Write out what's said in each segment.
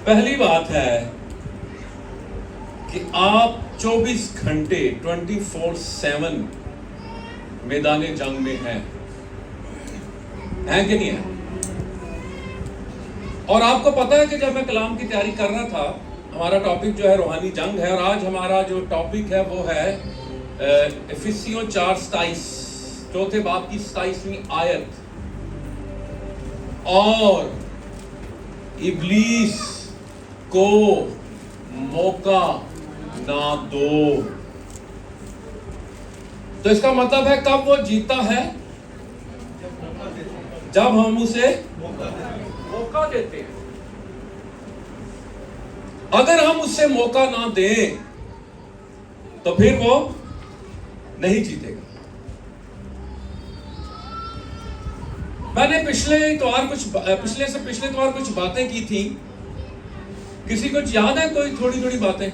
पहली बात है कि आप 24 घंटे 24/7 मैदान जंग में हैं कि नहीं है? और आपको पता है कि जब मैं कलाम की तैयारी कर रहा था, हमारा टॉपिक जो है रूहानी जंग है, और आज हमारा जो टॉपिक है वो है इफिसियों 4:27, चौथे बाब की 27वीं आयत। और इब्लीस को मौका ना दो। तो इसका मतलब है कब वो जीता है? जब हम उसे मौका देते हैं। अगर हम उससे मौका ना दें तो फिर वो नहीं जीतेगा। मैंने पिछले इतवार कुछ बातें की थी। किसी को याद है कोई थोड़ी बातें?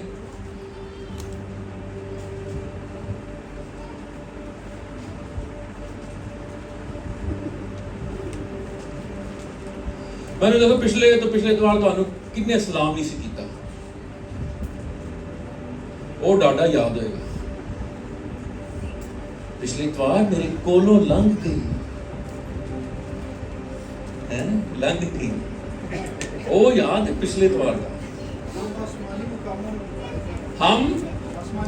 मैंने देखो पिछले इतवार तो कितने सलाम नहीं सी कीता, वो डाडा याद होएगा। पिछले इतवार मेरे कोलों लंघ गई, वो याद है पिछले इतवार का। हम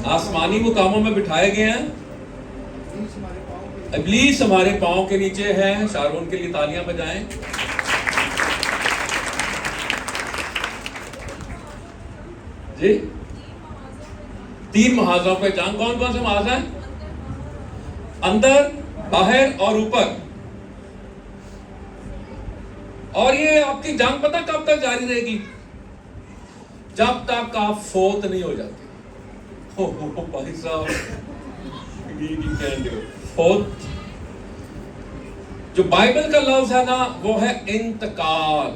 आसमानी मुकामों में बिठाए गए हैं, इब्लीस हमारे पांव के नीचे है। शारोन के लिए तालियां बजाएं। जी, 3 महाजों पे जंग। कौन कौन से महाज हैं? अंदर, बाहर और ऊपर। और ये आपकी जंग पता कब तक जारी रहेगी? जब तक आप फौत नहीं हो जाते। भाई साहब, फौत जो बाइबल का लफ्ज है ना, वो है इंतकाल।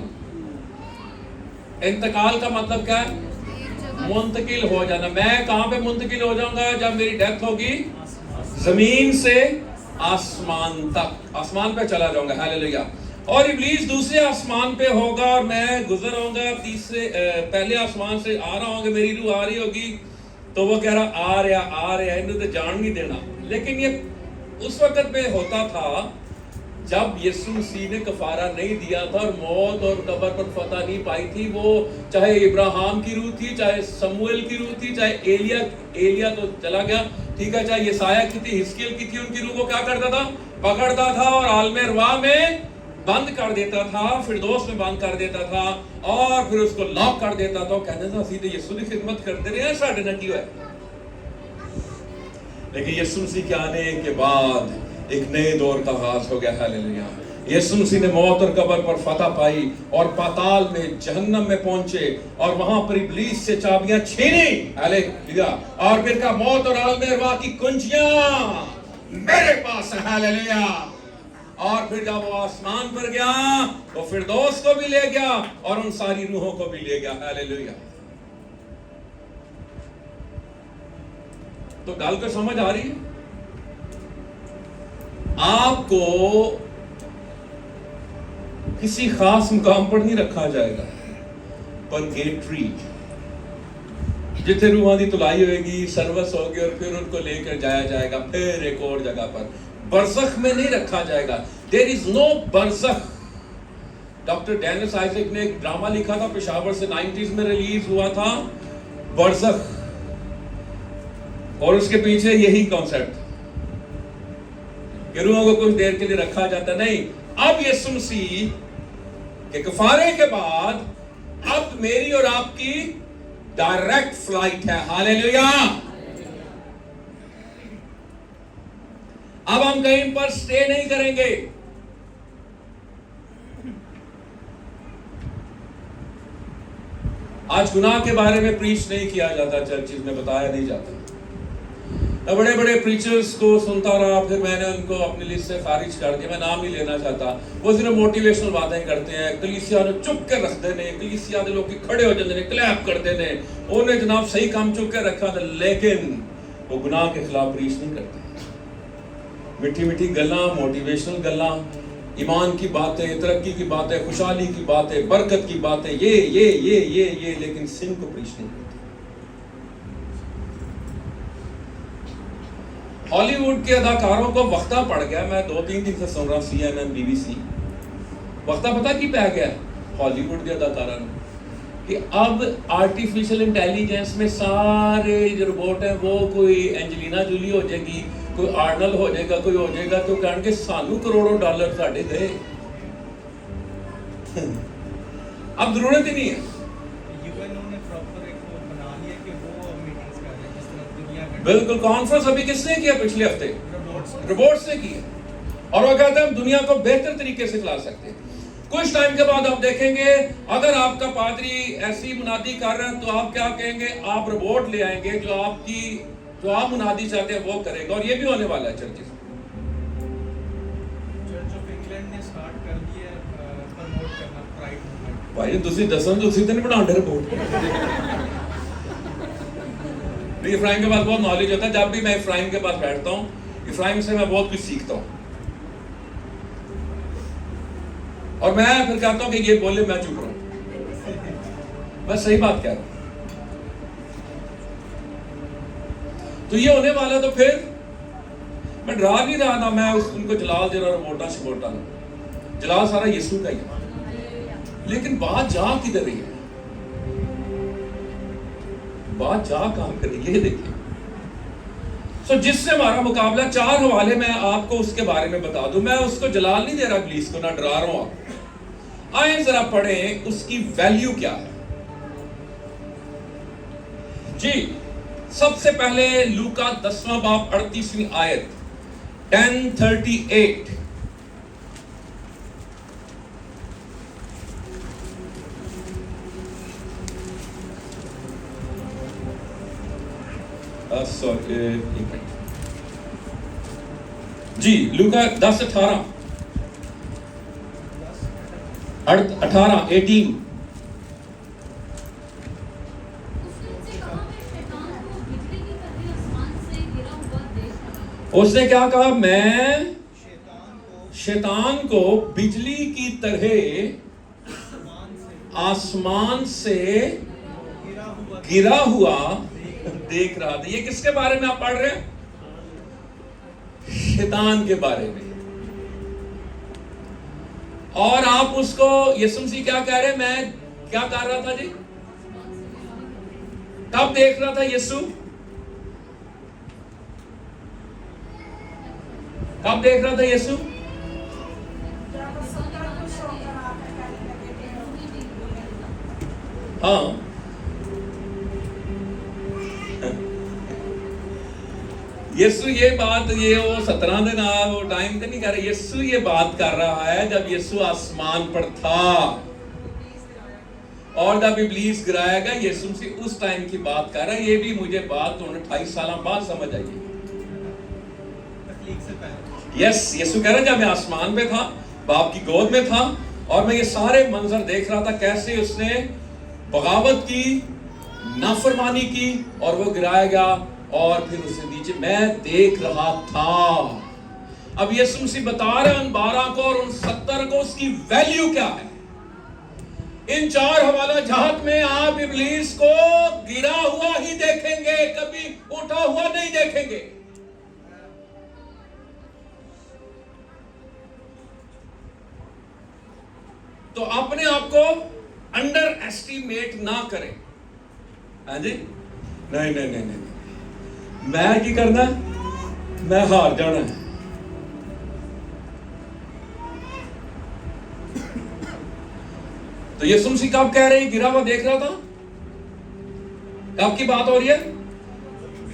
इंतकाल का मतलब क्या है? मुंतकिल हो जाना। मैं कहां पे मुंतकिल हो जाऊंगा? जब मेरी डेथ होगी, जमीन से आसमान तक, आसमान पे चला जाऊंगा। हालेलुया। और इब्लीस दूसरे आसमान पे होगा और मैं गुजर आऊंगा पहले आसमान से आ रहा होगा, मेरी रूह आ रही होगी, तो वो कह रहा आ रहा, इन्हें तो जान नहीं देना। लेकिन ये उस वक्त में होता था जब यीशु मसीह ने कफारा नहीं दिया था और मौत और कब्र पर फतह नहीं पाई थी। वो चाहे इब्राहिम की रूह थी, चाहे शमूएल की रूह थी, चाहे एलिया तो चला गया, ठीक है, चाहे यसाया की थी, हिजकिय्याह की थी, उनकी रूह को क्या करता था? पकड़ता था और आलमे अरवाह में बंद कर देता था, फिरदौस में बंद कर देता था, और फिर उसको लॉक कर देता था। कहते था सीधे यीशु की खिदमत करते रहे, साढ़े ना की है। लेकिन यीशु मसीह के आने के बाद एक नए दौर का आगाज हो गया। हालेलुया। यीशु मसीह ने मौत और कब्र पर फतह पाई और पाताल में, जहन्नम में पहुंचे और वहां पर इब्लीस से चाबियां छीनी। हालेलुया। और फिर का मौत और आलम अरवाह की कुंजियां मेरे पास है। हालेलुया। और फिर जब वो आसमान पर गया वो फिरदौस को भी ले गया और उन सारी रूहों को भी ले गया। हालेलुया। तो गल को समझ आ रही है? आपको किसी खास मुकाम पर नहीं रखा जाएगा, परगेटरी, जिथे रूहां की तुलाई होगी, सर्विस होगी और फिर उनको लेकर जाया जाएगा फिर एक और जगह पर। बरज़ख में नहीं रखा जाएगा। देयर इज नो बरज़ख। डॉक्टर डेनिस आइजक ने एक ड्रामा लिखा था, पेशावर से 90s में रिलीज हुआ था, बरज़ख, और उसके पीछे यही कॉन्सेप्ट कि रूहों को कुछ देर के लिए रखा जाता नहीं। अब यीशु मसीह के कफारे के बाद अब मेरी और आपकी डायरेक्ट फ्लाइट है। हालेलुया। अब हम कहीं पर स्टे नहीं करेंगे। आज गुनाह के बारे में प्रीच नहीं किया जाता, चर्चिस में बताया नहीं जाता। बड़े बड़े प्रीचर्स को सुनता रहा, फिर मैंने उनको अपनी लिस्ट से खारिज कर दिया। मैं नाम नहीं लेना चाहता। वो सिर्फ मोटिवेशनल बातें करते हैं। कलीसिया ने चुप के रखते ने, कलीसिया के लोग खड़े हो जाते हैं, क्लैप करते ने, उन्हें जनाब सही काम चुप के रखा था, लेकिन वो गुनाह के खिलाफ प्रीच नहीं करते। मिठी मिठी गल्लां, मोटिवेशनल गल्लां, ईमान की बातें, तरक्की की बातें, खुशहाली की बातें, बरकत की बातें, ये, लेकिन सिन को प्रीच नहीं करते। हॉलीवुड के अदाकारों को वक्ता पड़ गया, मैं 2-3 दिन से सुन रहा CNN BBC, वक्ता पता की पै गया हॉलीवुड के अदाकारा ने कि अब आर्टिफिशियल इंटेलिजेंस में सारे जो रोबोट हैं वो कोई एंजेलिना जूली हो जाएगी, कोई आर्नल्ड हो जाएगा, कोई हो जाएगा, तो कहेंगे सानू करोड़ों डॉलर साढ़े गए। अब जरूरत ही नहीं है। बिल्कुल, कॉन्फ्रेंस अभी किसने किया पिछले हफ्ते? रोबोट्स ने किया, और वो कहते हैं हम दुनिया को बेहतर तरीके से चला सकते हैं। कुछ टाइम के बाद आप देखेंगे अगर आपका पादरी ऐसी मुनादी कर रहे हैं तो आप क्या कहेंगे? आप रोबोट ले आएंगे जो आप मुनादी चाहते हैं वो करेगा, और ये भी होने वाला है। चर्च ऑफ इंग्लैंड ने स्टार्ट कर दिया प्रमोट करना प्राइड मूवमेंट। भाई ਤੁਸੀਂ ਦੱਸਣ ਤੁਸੀਂ ਤਾਂ ਨਹੀਂ ਬਣਾਉਂਦੇ रिपोर्ट। इफ्राइम के पास बहुत नॉलेज होता है। जब भी मैं इफ्राइम के पास बैठता हूँ, इफ्राइम से मैं बहुत कुछ सीखता हूँ, और मैं फिर कहता हूँ कि ये बोले मैं चुप रहूं, मैं सही बात कह रहा हूं। तो ये होने वाला, तो फिर मैं डरा नहीं रहा था, मैं उनको जलाल दे रहा हूं, मोटा शिकोटा जलाल सारा यीशु का ही है, लेकिन बात जा किधर रही है? बात जा कहां कर रही है? ये देखिए। सो जिससे हमारा मुकाबला, 4 हवाले मैं आपको उसके बारे में बता दूं। मैं उसको जलाल नहीं दे रहा इब्लीस को, ना डरा रहा हूं आप। आए जरा पढ़ें उसकी वैल्यू क्या है जी। सबसे पहले लूका 10वां बाब 38वीं आयत 10:38। जी, लूका 10:18 18। उसने क्या कहा? मैं शैतान को बिजली की तरह आसमान से गिरा हुआ देख रहा था। ये किसके बारे में आप पढ़ रहे हैं? शैतान के बारे में। और आप उसको, यीशु मसीह क्या कह रहे हैं? मैं क्या कर रहा था जी? कब देख रहा था यीशु? कब देख रहा था यीशु? हाँ, यीशु ये बात, ये वो 17 दिन वो टाइम तो नहीं कर रहा। यीशु ये बात कर रहा है जब यीशु आसमान पर था, और जब इब्लीस गिराया गया, यीशु से उस टाइम की बात कर रहा है। ये भी मुझे बात 28 साल बाद समझ आई। यस, यीशु कह रहा है जब मैं आसमान पे था, बाप की गोद में था, और मैं ये सारे मंजर देख रहा था, कैसे उसने बगावत की, नाफरमानी की, और वो गिराया गया, और फिर उससे नीचे मैं देख रहा था। अब यीशु मसीह बता रहे हैं उन 12 को और उन 70 को उसकी वैल्यू क्या है। इन 4 हवाला जहाज में आप इब्लीस को गिरा हुआ ही देखेंगे, कभी उठा हुआ नहीं देखेंगे। तो अपने आप को अंडर एस्टिमेट ना करें। हाँ जी, नहीं नहीं नहीं नहीं, मैं की करना, मैं हार जाना है। तो यीशु मसीह कब कह रहे हैं गिरा हुआ देख रहा था? कब की बात हो रही है?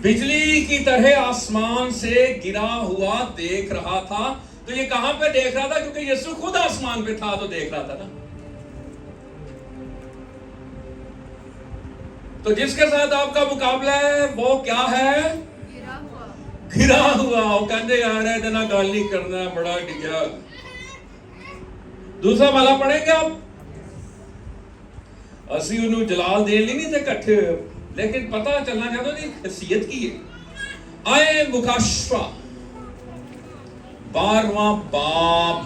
बिजली की तरह आसमान से गिरा हुआ देख रहा था। तो ये कहां पे देख रहा था? क्योंकि यीशु खुद आसमान पे था, तो देख रहा था ना। तो जिसके साथ आपका मुकाबला है वो क्या है? गिरा हुआ। वो कहते यार इतना गल नहीं करना, बड़ा डिगा। दूसरा वाला पढ़ेंगे आप। असी उन्होंने जलाल देन नहीं थे इकट्ठे, लेकिन पता चलना चाहता जी हैसियत की है। आए मुकाशफा 12वां बाब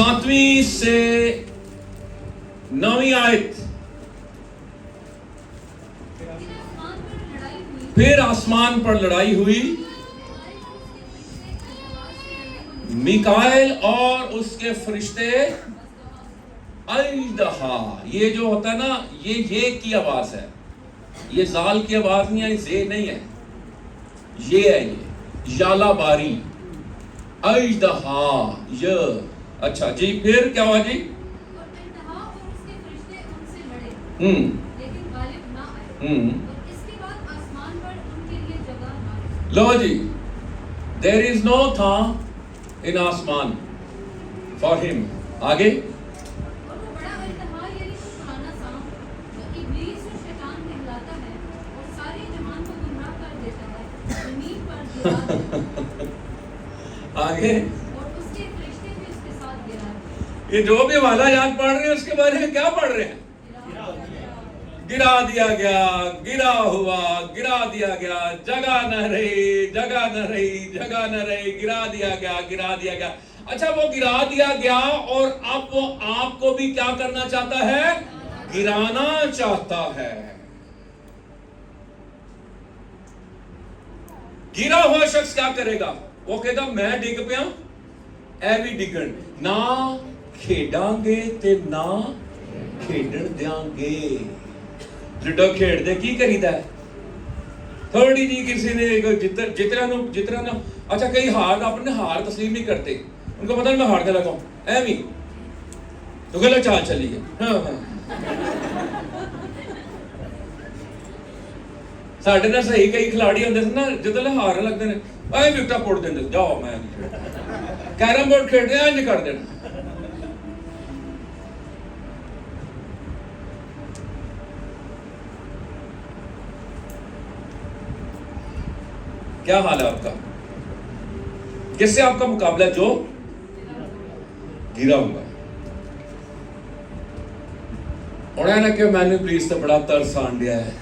7वीं से 9वीं आयत, फिर आसमान पर लड़ाई हुई, मिकाएल और उसके फरिश्ते अल्दहा। ये जो होता है ना, ये की आवाज है, ये जाल की आवाज नहीं है, ये नहीं है, ये है, ये याला बारी अल्दहा। ये अच्छा जी, फिर क्या हुआ जी? लेकिन गालिब ना आए। और इसके बाद आसमान पर उनके लिए जगह ना रही। लो जी, देयर इज नो था इन आसमान फॉर हिम। आगे, और वो बड़ा अल्तहा यानी वो पुराना सांप जो इब्लीस और शैतान कहलाता है और सारे जहान को गुमराह कर देता है, जमीन पर गिरा दिया। आगे, और उसके फरिश्ते भी उसके साथ गिरा दिए। ये जो भी वाला याद पढ़ रहे हैं उसके बारे में क्या पढ़ रहे हैं? गिरा दिया गया, गिरा हुआ, गिरा दिया गया, जगह न रही, जगह न रही, जगह न रही, गिरा दिया गया, गिरा दिया गया। अच्छा, वो गिरा दिया गया और अब वो आपको भी क्या करना चाहता है? गिराना चाहता है। गिरा हुआ शख्स क्या करेगा? वो कहेगा मैं डिग पिया, ऐ भी डिगण ना, खेडांगे ते ना खेडण देंगे। लूडो खेडते की करीदा है? थोड़ी जी किसी ने जितना ना, अच्छा कई हार अपने हार तस्लीम नहीं करते, उनको पता नहीं मैं हार के लगा एवी तो गलत चाल चली है। हाँ हाँ, साढ़े ना सही कई खिलाड़ी होंगे ना, जो हार लगते हैं ऐ विकटा पुट देंगे, जाओ मैं कैरम बोर्ड खेडते हैं इंज कर देना। क्या हाल है आपका? किससे आपका मुकाबला? जो गिरा हुआ। उन्होंने ना कि मैंने प्लीज तो बड़ा तरस आन दिया है,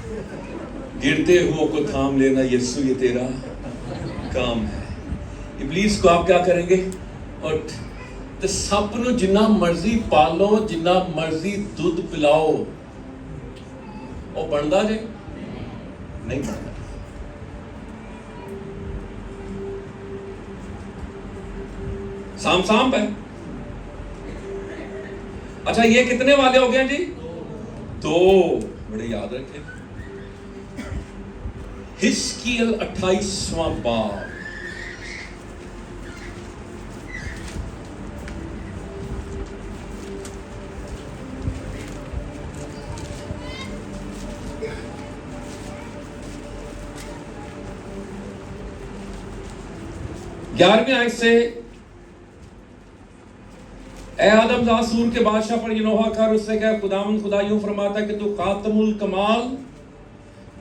गिरते हुओं को थाम लेना यीशु, ये तेरा काम है। इब्लीस को आप क्या करेंगे? और तो सप नूं जिन्ना मर्जी पालो, जिन्ना मर्जी दूध पिलाओ, वो बनता जे नहीं बनता। सांप है। अच्छा, ये कितने वाले हो गए जी? दो। बड़े याद रखें। हिस्कियल 28वां बाब, ग्यारहवीं आयत से, ए आदम जासूर के बादशाह पर यहोवा कर उससे कह, खुदावंद खुदा यूं फरमाता है कि तू खातमुल कमाल,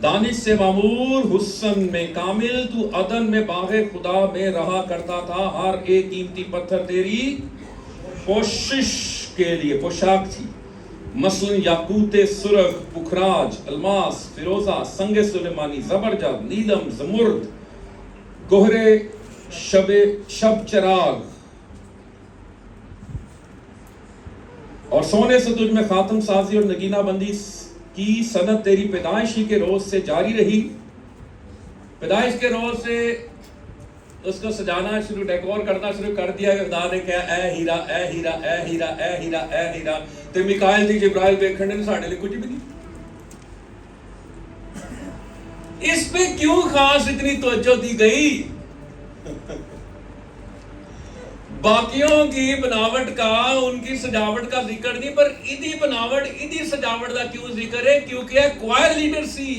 दानिश से मामूर, हुस्न में कामिल, तू अदन में बागे खुदा में रहा करता था। हर एक कीमती पत्थर तेरी पोशिश के लिए पोशाक थी, मसलन याकूते सुरख, पुखराज, अलमास, फिरोजा, संगे सुलेमानी, जबरजद, नीलम, जमुर्द, गोहरे, शब चराग और सोने से तुझ में खातम साजी और नगीना बंदी की सनत तेरी पैदाइशी के रोज से जारी रही। पैदाइश के रोज से उसको सजाना शुरू, डेकोर करना शुरू कर दिया। खुदा ने कहा ए हीरा, ए हीरा, ए हीरा, ए हीरा, ए हीरा। ते मिकाइल थी जिब्राइल देखने ने साढ़े लिए कुछ भी नहीं। इस पे क्यों खास इतनी तवज्जो दी गई? बाकियों की बनावट का, उनकी सजावट का जिक्र नहीं, पर इदी बनावट, इदी सजावट का क्यों जिक्र है? क्योंकि है क्वायर लीडर सी।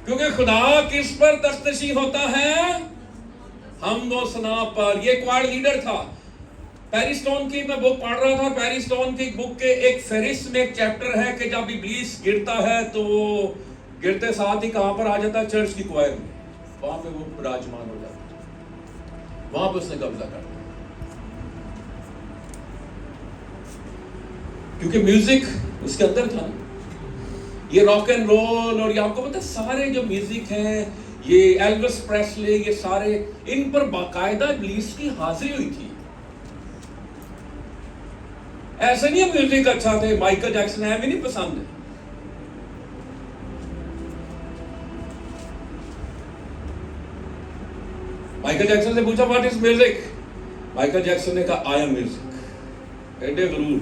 क्योंकि खुदा किस पर तख्तशी होता है? हम वो सना पर। ये क्वायर लीडर था। पेरिस्टोन की मैं बुक पढ़ रहा था। पेरिस्टोन की बुक के एक फेरिस में एक चैप्टर है कि जब इब्लीस गिरता है तो गिरते साथ ही कहां पर आ जाता है? चर्च की क्वायर में। वहां पे वो विराजमान हो जाता है, वहां पे उसने कब्जा कर लिया। क्योंकि म्यूजिक उसके अंदर था। ये रॉक एंड रोल और ये आपको पता है सारे जो म्यूजिक हैं, ये एल्विस प्रेस्ले, ये सारे, इन पर बाकायदा इब्लीस की हाजिरी हुई थी। ऐसे नहीं है म्यूजिक अच्छा थे, माइकल जैक्सन है भी नहीं पसंद है। माइकल जैक्सन से पूछा what is music, Michael Jackson ने कहा आई एम म्यूजिक। एडे गरूर।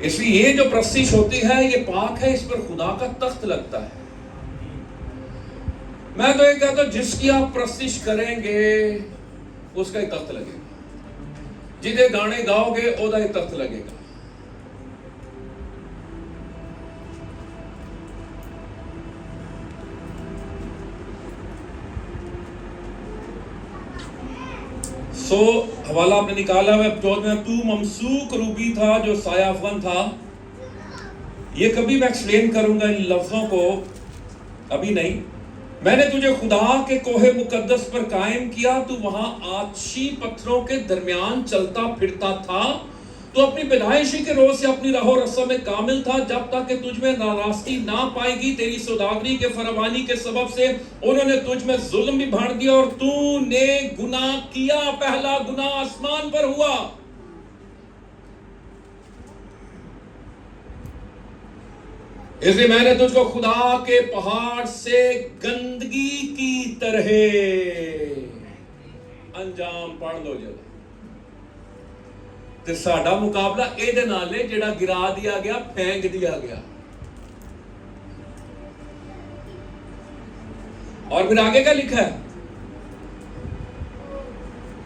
इसलिए ये जो प्रस्तिश होती है ये पाक है, इस पर खुदा का तख्त लगता है। मैं तो ये कहता हूं जिसकी आप प्रस्तिश करेंगे उसका ही तख्त लगेगा, जिन्हें गाने गाओगे ओदा ही तख्त लगेगा। हवाला आपने निकाला है 14 में, तू ममसूक रूबी था जो साया अफगन था। ये कभी मैं एक्सप्लेन करूंगा इन लफ्जों को, अभी नहीं। मैंने तुझे खुदा के कोहे मुकद्दस पर कायम किया, तू वहां आतशी पत्थरों के दरमियान चलता फिरता था। तो अपनी पैदाइशी के रोज से अपनी राहो रस्म में कामिल था, जब तक कि तुझ में नाराजगी ना पाएगी। तेरी सौदागरी के फरमानी के सबब से उन्होंने तुझ में जुल्म भी भाड़ दिया और तूने गुनाह किया। पहला गुनाह आसमान पर हुआ। इसलिए मैंने तुझको खुदा के पहाड़ से गंदगी की तरह, अंजाम पढ़ लो जरा, ते साडा मुकाबला एदे नाल है जेड़ा गिरा दिया गया, फेंक दिया गया। और फिर आगे क्या लिखा है,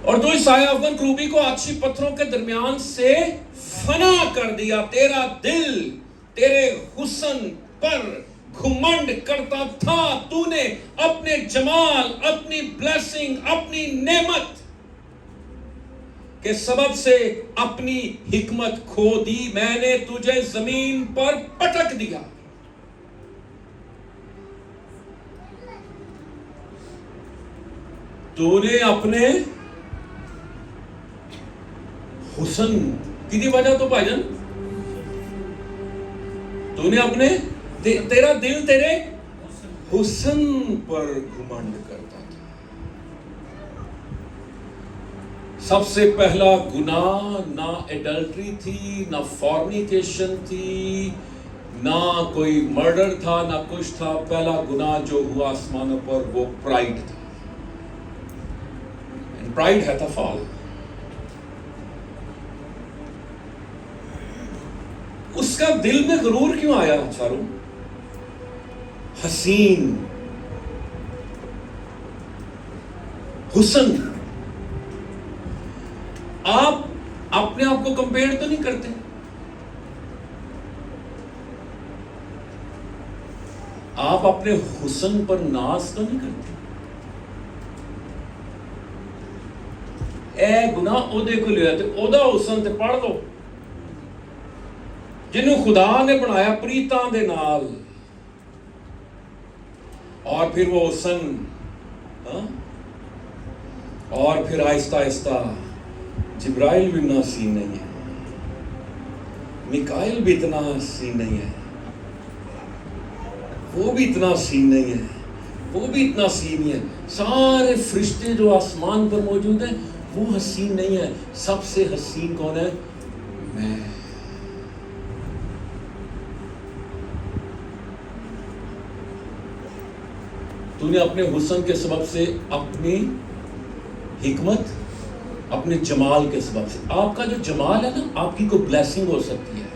और तू साया अफगन क्रूबी को अच्छी पत्थरों के दरमियान से फना कर दिया। तेरा दिल तेरे हुस्न पर घुमंड करता था। तूने अपने जमाल, अपनी ब्लेसिंग, अपनी नेमत के सबब से अपनी हिकमत खो दी। मैंने तुझे जमीन पर पटक दिया। तूने अपने हुस्न की वजह तो भाईजान, तूने अपने तेरा दिल तेरे हुस्न पर घुमंड करता था। सबसे पहला गुनाह ना एडल्ट्री थी, ना फॉर्निकेशन थी, ना कोई मर्डर था, ना कुछ था। पहला गुनाह जो हुआ आसमानों पर वो प्राइड था। एंड प्राइड है द फॉल। उसका दिल में गरूर क्यों आया चारों? हसीन हुस्न। आप अपने आप को कंपेयर तो नहीं करते? आप अपने हुस्न पर नाज तो नहीं करते? ए गुनाह ओदे को लिया ते ओदा हुस्न ते पढ़ लो, जिन्हों खुदा ने बनाया प्रीतां दे नाल। और फिर वो हुस्न, और फिर आहिस्ता आहिस्ता जिब्राइल भी इतना सीन नहीं है, मिकाइल भी इतना सीन नहीं है, वो भी इतना सीन नहीं है, वो भी इतना सीन है। सारे फरिश्ते जो आसमान पर मौजूद हैं वो हसीन नहीं है। सबसे हसीन कौन है? मैं। तूने अपने हुस्न के सबब से, अपनी हिकमत, अपने जमाल के सबब से। आपका जो जमाल है ना, आपकी कोई ब्लेसिंग हो सकती है,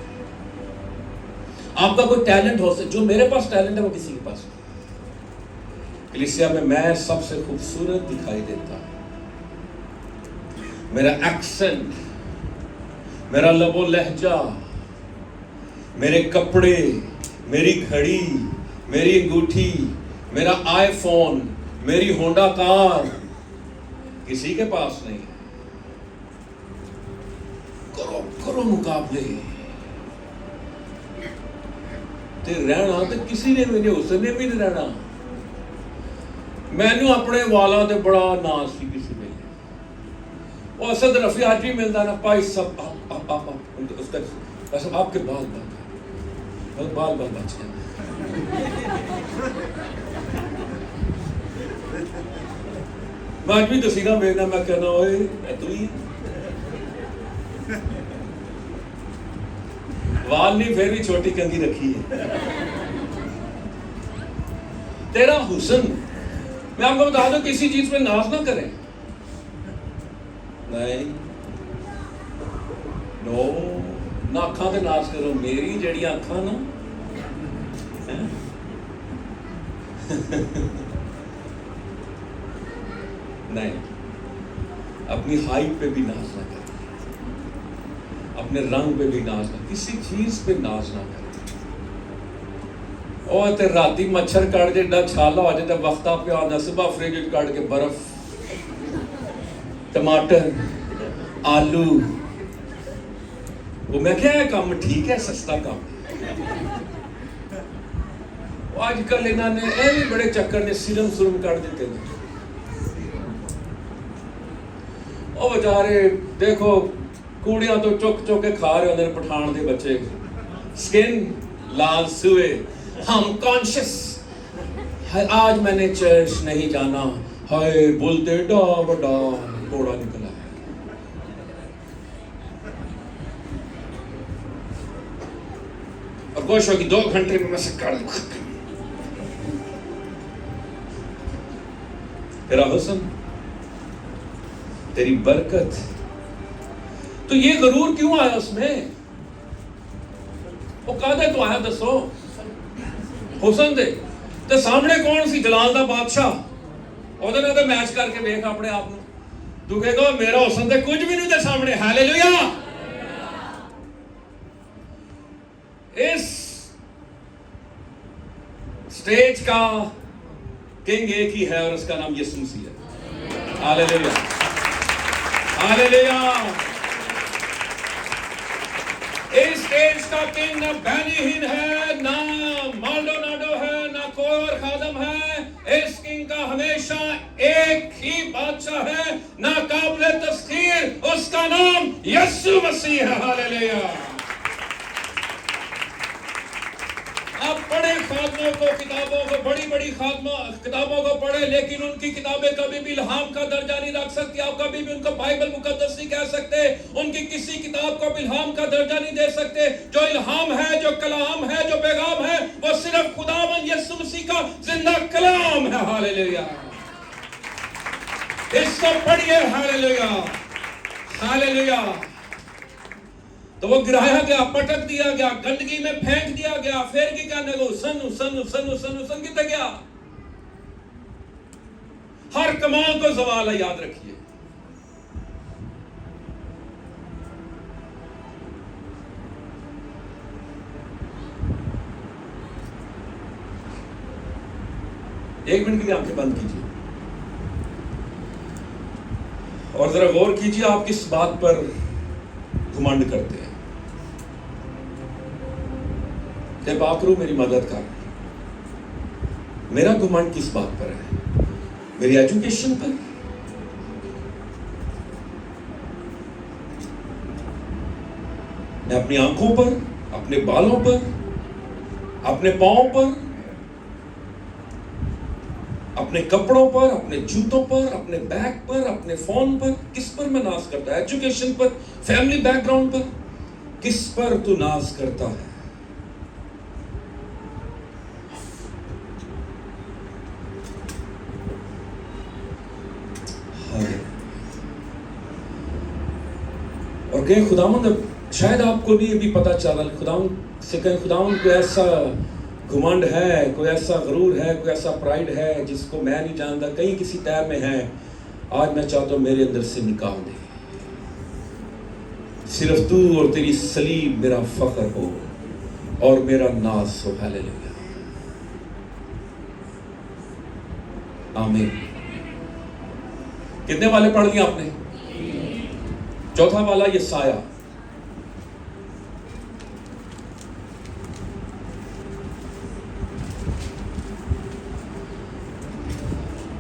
आपका कोई टैलेंट हो सकता। जो मेरे पास टैलेंट है वो किसी के पास नहीं। कलीसिया में मैं सबसे खूबसूरत दिखाई देता, मेरा एक्सेंट, मेरा लबो लहजा, मेरे कपड़े, मेरी घड़ी, मेरी अंगूठी, मेरा आईफोन, मेरी होंडा कार किसी के पास नहीं है। करो करो मुकाबले, ते रहना तो किसी ने भी नहीं, उसने भी नहीं रहना। मैनू अपने वाला ते बड़ा नाज सी किसी ने। वो असद रफी आज भी मिलता ना, भाई सब आप उसका बस आपके बाल बाल बच गए। मैं आज भी तस्वीर देखना, मैं कहना ओए तू ही वाल नहीं, फिर भी छोटी कंघी रखी है। तेरा हुस्न, मैं आपको बता दूं, किसी चीज पे नाज ना करें। नहीं, नो, ना अखा ते नाज करो। मेरी जड़ियां अखा ना नहीं, अपनी हाइट पे भी नाज ना करें, अपने रंग पे भी नाज ना, किसी चीज पे नाज ना करें। और ते राती मच्छर काट जेड़ा छाला हो जाए तो वक्ता पे आना, सुबह फ्रिज काट के बर्फ, टमाटर, आलू, वो मैं क्या है काम ठीक है, सस्ता काम। आजकल इन्होंने ये भी बड़े चक्कर ने सिरम सुरम काट देते हैं। ओ बेचारे देखो कूड़ियां तो चुक चुक के खा रहे होंगे पठान के बच्चे, स्किन लाल सुए, हम कॉन्शियस। आज मैंने चर्च नहीं जाना, हाय बोलते डा बड़ा घोड़ा निकला है। और खुश होगी 2 घंटे में मैं से कर दूं। तेरा हुस्न, तेरी बरकत, तो ये गरूर क्यों आया उसमें? वो कादे तो आया दसो, हुस्न दे ते सामने कौन सी जलाल दा बादशाह, ओदे नाल ते मैच करके देख अपने आप ਨੂੰ। तू कहेगा मेरा हुस्न ते कुछ भी नहीं ते सामने। हालेलुया। इस स्टेज का किंग एक ही है और उसका नाम यीशु मसीह है। Hallelujah, hallelujah. इस स्टेज का किंग ना बेनीहीन है, ना माल्डोनाडो है, ना कोई और खादम है। इस किंग का हमेशा एक ही बादशाह है, ना काबिल तस्खीर, उसका नाम यीशु मसीह है। हालेलुया। आप पढ़े खादमों को, किताबों को, बड़ी बड़ी किताबों को पढ़े, लेकिन उनकी किताबें कभी भी इल्हाम का दर्जा नहीं रख सकती। आप कभी भी उनको बाइबल मुकद्दस नहीं कह सकते। उनकी किसी किताब को इल्हाम का दर्जा नहीं दे सकते। जो इल्हाम है, जो कलाम है, जो पैगाम है, वो सिर्फ खुदावंद यीशु मसीह का जिंदा कलाम है। हालेलुया। इसको पढ़िए। Hallelujah, hallelujah. तो वो गिराया गया, पटक दिया गया, गंदगी में फेंक दिया गया, फिर की कहने को सन सन सन सन सन कितने गया। हर कमाल को सवाल है, याद रखिए। एक मिनट के लिए आंखें बंद कीजिए और जरा गौर कीजिए, आप किस बात पर घमंड करते हैं। पाकरू मेरी मदद कर, मेरा घमंड किस बात पर है? मेरी एजुकेशन पर, मैं अपनी आंखों पर, अपने बालों पर, अपने पांव पर, अपने कपड़ों पर, अपने जूतों पर, अपने बैग पर, अपने फोन पर, किस पर मैं नाज करता है? एजुकेशन पर, फैमिली बैकग्राउंड पर, किस पर तू नाज करता है? और कहीं खुदावंद, शायद आपको नहीं अभी पता चला, खुदावंद से कहीं खुदावंद को ऐसा घुमंड है, कोई ऐसा गरूर है, कोई ऐसा प्राइड है जिसको मैं नहीं जानता, कहीं किसी तैर में है। आज मैं चाहता हूं मेरे अंदर से निकाल दे। सिर्फ तू और तेरी सलीब मेरा फख्र हो और मेरा नाज हो। हालेलुया, आमीन। कितने वाले पढ़ लिया आपने? चौथा वाला यशाया।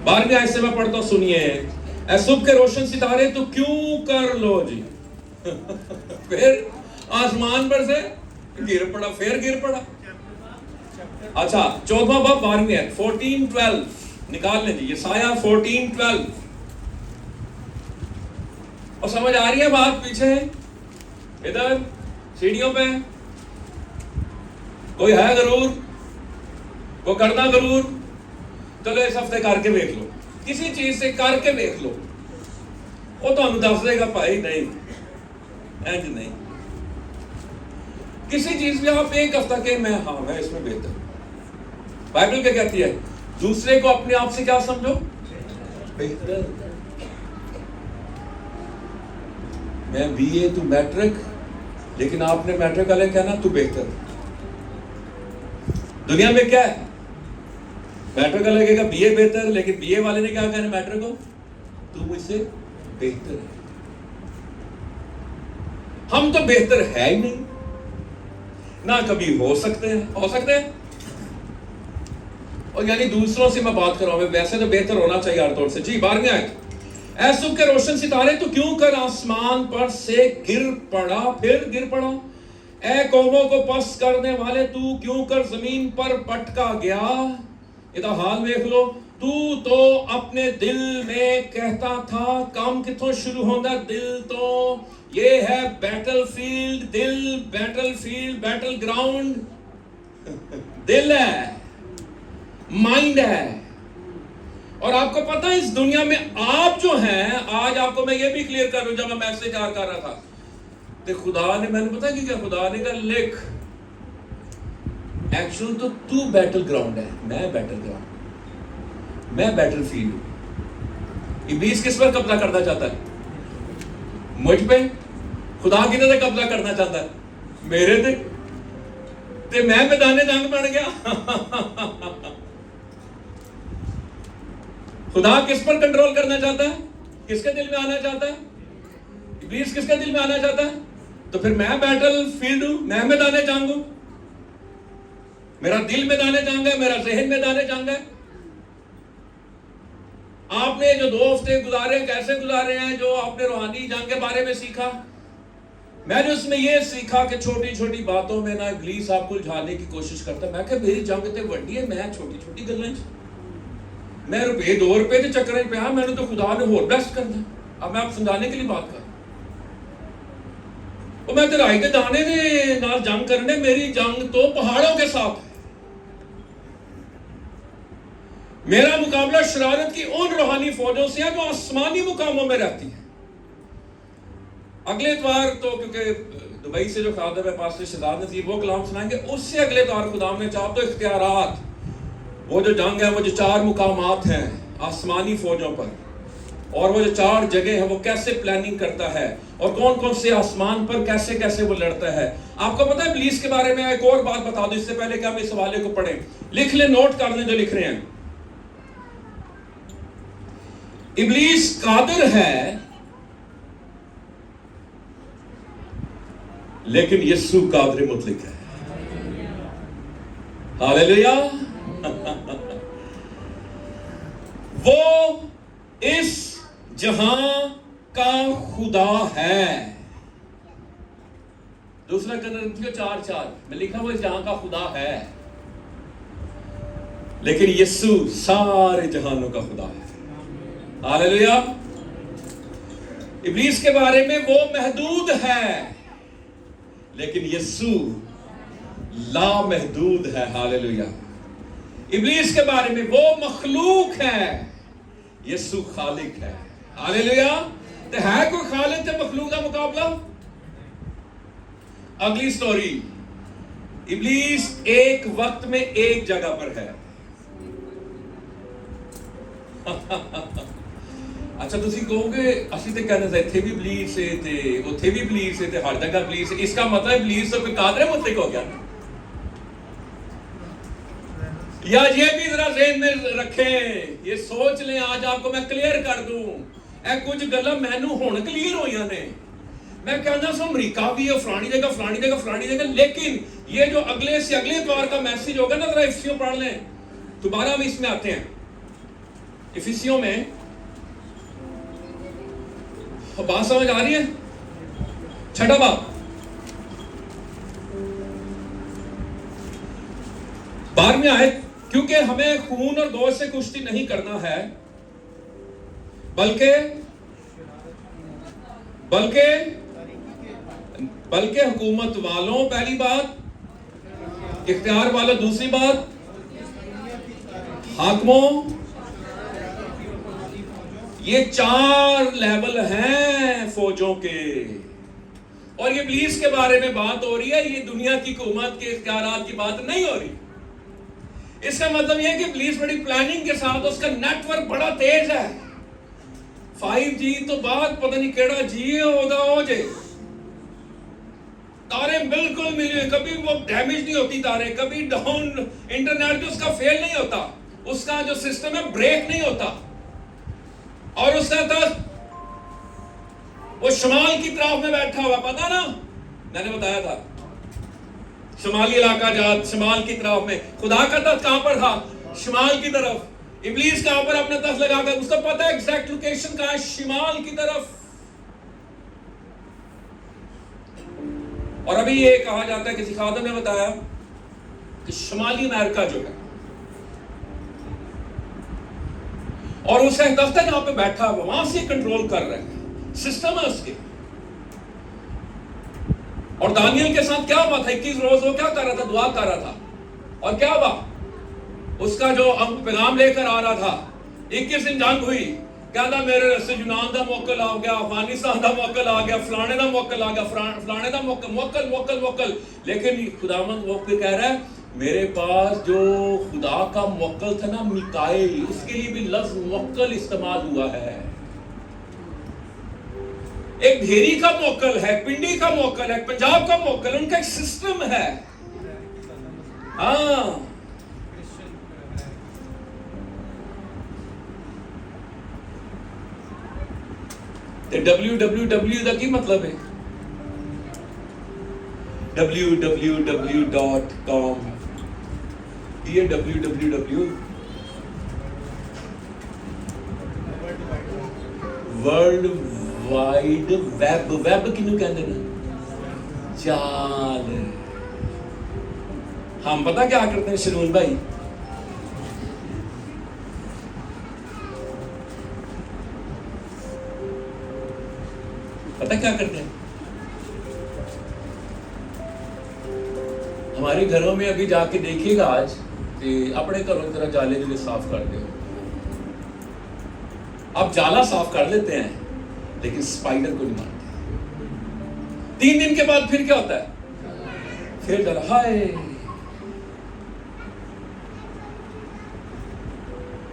बारहवीं आयत से मैं पढ़ता हूं, सुनिए। ऐ सुबह के रोशन सितारे तो क्यों कर लो जी। फिर आसमान पर से गिर पड़ा, फिर गिर पड़ा। अच्छा, 14वां बाब 12वीं आयत 14:12 निकाल लें जी। यशाया 14:12। और समझ आ रही है बात? पीछे इधर सीढ़ियों पे कोई है जरूर, वो करना जरूर। चलो इस हफ्ते करके देख लो, किसी चीज से करके देख लो, वो तो दस देगा भाई नहीं इंज नहीं। किसी चीज में आप एक हफ्ता के मैं इसमें बेहतर। बाइबल क्या कहती है? दूसरे को अपने आप से क्या समझो? बेहतर। मैं बीए तू मैट्रिक, लेकिन आपने मैट्रिक वाले कहना तू बेहतर। दुनिया में क्या है? मैट्रिक वाले कहेगा बीए बेहतर, लेकिन बीए वाले ने क्या कहना मैट्रिक को? तू मुझसे बेहतर है। हम तो बेहतर है ही नहीं, ना कभी हो सकते हैं। और यानी दूसरों से मैं बात कर रहा हूं, वैसे तो बेहतर होना चाहिए हर तौर से। जी 12वीं आयत, ऐ सुबह के रोशन सितारे तो क्यों कर आसमान पर से गिर पड़ा, फिर गिर पड़ा। ऐ कौमों को पस्त करने वाले तू क्यों कर जमीन पर पटका गया। इधर हाल देख लो, तू तो अपने दिल में कहता था, काम किथों शुरू होगा? दिल तो ये है बैटलफील्ड, दिल बैटलफील्ड, बैटल ग्राउंड दिल है, माइंड है। और आपको पता है इस दुनिया में आप जो हैं, आज आपको मैं ये भी क्लियर कर रहा हूं, जब मैं मैसेज कर रहा था तो खुदा ने, मैंने पता कि क्या खुदा ने कहा लिख, एक्चुअल तो तू बैटल ग्राउंड है, मैं बैटल ग्राउंड, मैं बैटल फील्ड हूं। इब्लीस किस पर कब्जा करना चाहता है? मुझ पे। खुदा किधर से कब्जा करना चाहता है? मेरे ते मैं मैदाने जंग बन गया। खुदा किस पर कंट्रोल करना चाहता है? किसके दिल में आना चाहता है? इब्लीस किसके दिल में आना चाहता है? तो फिर मैं बैटल फील्ड हूं, मैं मैदाने जंग हूं। मेरा दिल मैदाने जंग है, मेरा जहन मैदाने जंग है। आपने जो 2 हफ्ते गुजारे कैसे गुजारे हैं, जो आपने रूहानी जंग के बारे में सीखा, मैंने उसमें यह सीखा कि छोटी छोटी बातों में ना इब्लीस आपको उलझाने की कोशिश करता है। मैं क्या मेरी जंग तो वड्डी है, मैं छोटी छोटी गल्लां मैं रुपए 2 रुपए के चक्कर में पिया, मैंने तो खुदा ने होर बेस्ट करना। अब मैं आप समझाने के लिए बात कर, और मैं तो राई के दाने ने नाल जंग करने, मेरी जंग तो पहाड़ों के साथ है। मेरा मुकाबला शरारत की उन रूहानी फौजों से है जो आसमानी मुकामों में रहती है। अगले इतवार तो क्योंकि दुबई से जो खादम है पास शहजाद नजीर वो कलाम सुनाएंगे, उससे अगले इतवार खुदा ने चाहा तो इख्तियारात, वो जो जंग है, वो जो 4 मुकामात हैं आसमानी फौजों पर, और वो जो 4 जगह है वो कैसे प्लानिंग करता है, और कौन कौन से आसमान पर कैसे कैसे वो लड़ता है। आपको पता है इब्लीस के बारे में एक और बात बता दूं इससे पहले कि हम इस हवाले को पढ़ें, लिख ले, नोट कर लें जो लिख रहे हैं। इब्लीस कादिर है, लेकिन यीशु कादिर मुतलक है। हालेलुया। वो इस जहां का खुदा है। दूसरा कुरिन्थियों 4:4 में लिखा वो इस जहां का खुदा है, लेकिन यीशु सारे जहानों का खुदा है। हालेलुया। इब्लीस के बारे में वो महदूद है, लेकिन यीशु लामहदूद है। हालेलुया। इब्लीस के बारे में वो मखलूक है, यीशु खालिक है। हालेलुया। तो है कोई खालिक ते मखलूक का मुकाबला? अगली स्टोरी, इब्लीस एक वक्त में एक जगह पर है। अच्छा तुसी कहोगे असि ते कहने से इत्थे भी इब्लीस है ते उत्थे भी इब्लीस है ते हर जगह इब्लीस है, इसका मतलब इब्लीस तो कोई कादिर मुतलक हो गया। या ये भी जरा ज़हन में रखें, ये सोच लें, आज आपको मैं क्लियर कर दूं, ए कुछ गल्लां मैनू हुण क्लियर होईयां ने। मैं कहना सो अमरीका भी है, फलानी जगह फलानी जगह फलानी जगह, लेकिन ये जो अगले से अगले द्वार का मैसेज होगा ना, जरा इफिसियों पढ़ लें। दोबारा हम इसमें आते हैं, इफिसियों में बात समझ आ रही है? 6वां बाब 12वीं आयत, क्योंकि हमें खून और गोश्त से कुश्ती नहीं करना है, बल्कि बल्कि हुकूमत वालों पहली बात, इख्तियार वालों दूसरी बात, हाकिमों, ये 4 लेवल हैं फौजों के। और ये इब्लीस के बारे में बात हो रही है, ये दुनिया की हुकूमत के इख्तियारात की बात नहीं हो रही। इसका मतलब यह है कि इब्लीस बड़ी प्लानिंग के साथ, उसका नेटवर्क बड़ा तेज है। 5G तो बाद पता नहीं केड़ा जी होगा हो जे, तारे बिल्कुल मिले, कभी वो डैमेज नहीं होती तारे, कभी डाउन इंटरनेट जो उसका फेल नहीं होता, उसका जो सिस्टम है ब्रेक नहीं होता। और उसका तो वो शुमाल की तरफ में बैठा हुआ, पता ना, मैंने बताया था शुमाली इलाका जात, शुमाल की तरफ में। खुदा का तख्त कहां पर था? शुमाल की तरफ। इब्लीस कहां पर अपना तख्त लगाकर, उसको पता है एग्जैक्ट लोकेशन कहां है, शुमाल की तरफ। और अभी ये कहा जाता है, किसी खादम ने बताया कि शुमाली अमेरिका जो है, और उसका तख्त है जहां पे बैठा हुआ, वहां से कंट्रोल कर रहे हैं, सिस्टम है उसके। और दानियल के साथ क्या हुआ था? 21 रोज वो क्या कर रहा था? दुआ कर रहा था। और क्या हुआ? उसका जो पैगाम लेकर आ रहा था, 21 दिन जंग हुई, कहता मेरे रस्ते यूनान दा मोकल आ गया, अफगानिस्तान दा मोकल आ गया, फलाने दा मोकल आ गया, फलाने दा मोकल। लेकिन खुदावंद वो कह रहा है, मेरे पास जो खुदा का मोकल था ना, मिकाएल, उसके लिए भी लफ्ज मोकल इस्तेमाल हुआ है। एक भेरी का मोकल है, पिंडी का मोकल है, पंजाब का मोकल, उनका एक सिस्टम है। हाँ, www का की मतलब है www.com, ये www world wide web, web किन्हों कहते हैं? जाल। हम पता क्या करते हैं शरून भाई, पता क्या करते हैं? हमारे घरों में अभी जाके देखिएगा आज कि अपने घरों की तरह जाले जो साफ कर दो। आप जाला साफ कर लेते हैं लेकिन स्पाइडर को नहीं मारते। 3 दिन के बाद फिर क्या होता है? फिर जाला, हाय।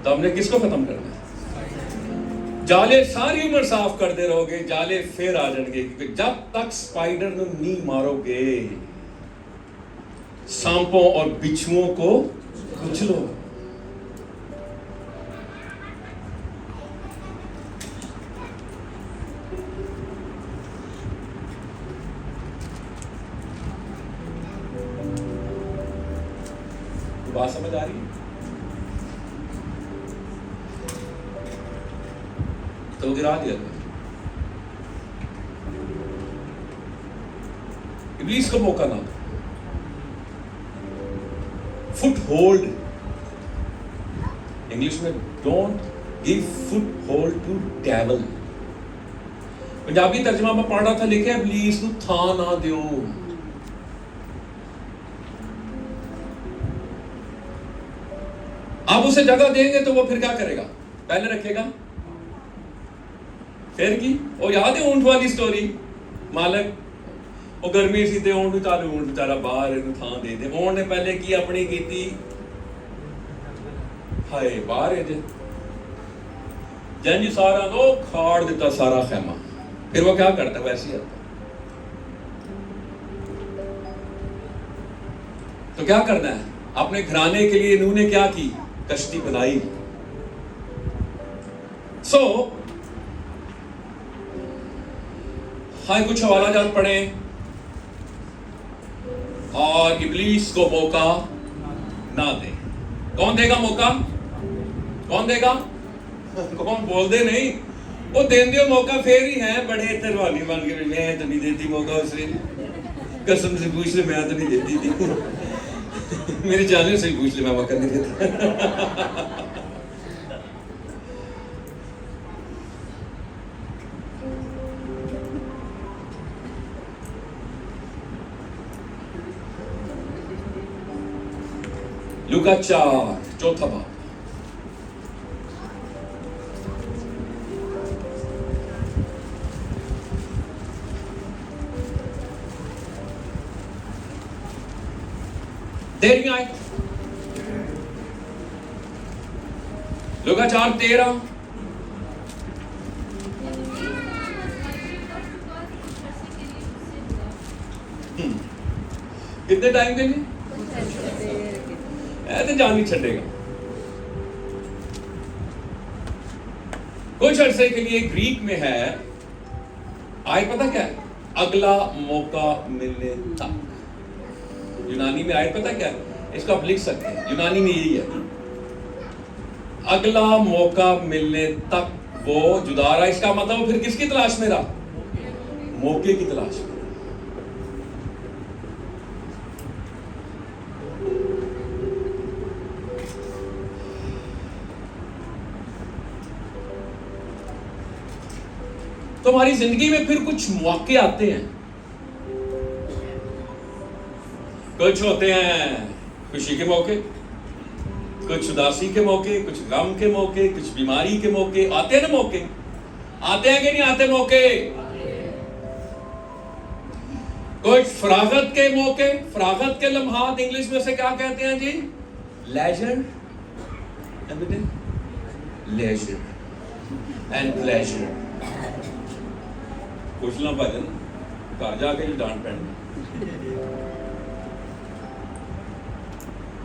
तो हमने किसको खत्म करना है? जाले सारी उम्र साफ करते रहोगे, जाले फिर आ जाएंगे, क्योंकि जब तक स्पाइडर को नहीं मारोगे, सांपों और बिच्छुओं को कुचलो। बात समझ आ रही है? तो गिरा दिया इब्लीस को मौका ना दो। फुट होल्ड, इंग्लिश में don't give foot hold to devil. Punjabi तर्जमा में पढ़ रहा था, लिखे इब्लीस को था ना दियो। आप उसे जगह देंगे तो वो फिर क्या करेगा? पहले रखेगा, फिर की। वो याद है ऊंट वाली स्टोरी? मालिक वो गर्मी सी ते ऊंट चालू, ऊंट बेचारा बाहर इन्हें थां दे दे। ऊंट ने पहले की अपनी कीती, हाय बाहर है जंज सारा तो खाड़ देता सारा खैमा। फिर वो क्या करता? वैसे ही आता। तो क्या करना है? अपने घराने के लिए इन्होंने क्या की? कश्ती बनाई। हाय कुछ हवाला जात पढ़े, और इब्लीस को मौका ना दे। कौन देगा मौका? कौन देगा? कौन बोल दे नहीं, वो दें दियो मौका। फिर ही है बड़े तरवानी बन के, मैं तो नहीं देती मौका उसे, कसम से पूछ ले, मैं तो नहीं देती थी। मेरी जाने से पूछ ले, मैं मौका नहीं देता। लूका 4 चौथा बाब। देर में आए। लूका 4:13। कितने टाइम के लिए? ऐसे जान नहीं छटेगा। कुछ अरसे के लिए ग्रीक में है, आयत पता क्या है? अगला मौका मिलने तक। यूनानी में आयत पता क्या है? इसको आप लिख सकते हैं, यूनानी में यही है, अगला मौका मिलने तक वो जुदा रहा। इसका मतलब वो फिर किसकी तलाश में रहा? मौके की तलाश में। तो हमारी जिंदगी में फिर कुछ मौके आते हैं। कुछ होते हैं खुशी के मौके, कुछ उदासी के मौके, कुछ गम के मौके, कुछ बीमारी के मौके। आते हैं ना मौके? आते हैं कि नहीं आते मौके? कुछ फरागत के मौके, फरागत के लम्हात इंग्लिश में से क्या कहते हैं जी? Leisure, leisure and pleasure. कुछ ना भजन घर जाके जो डांट पड़ना।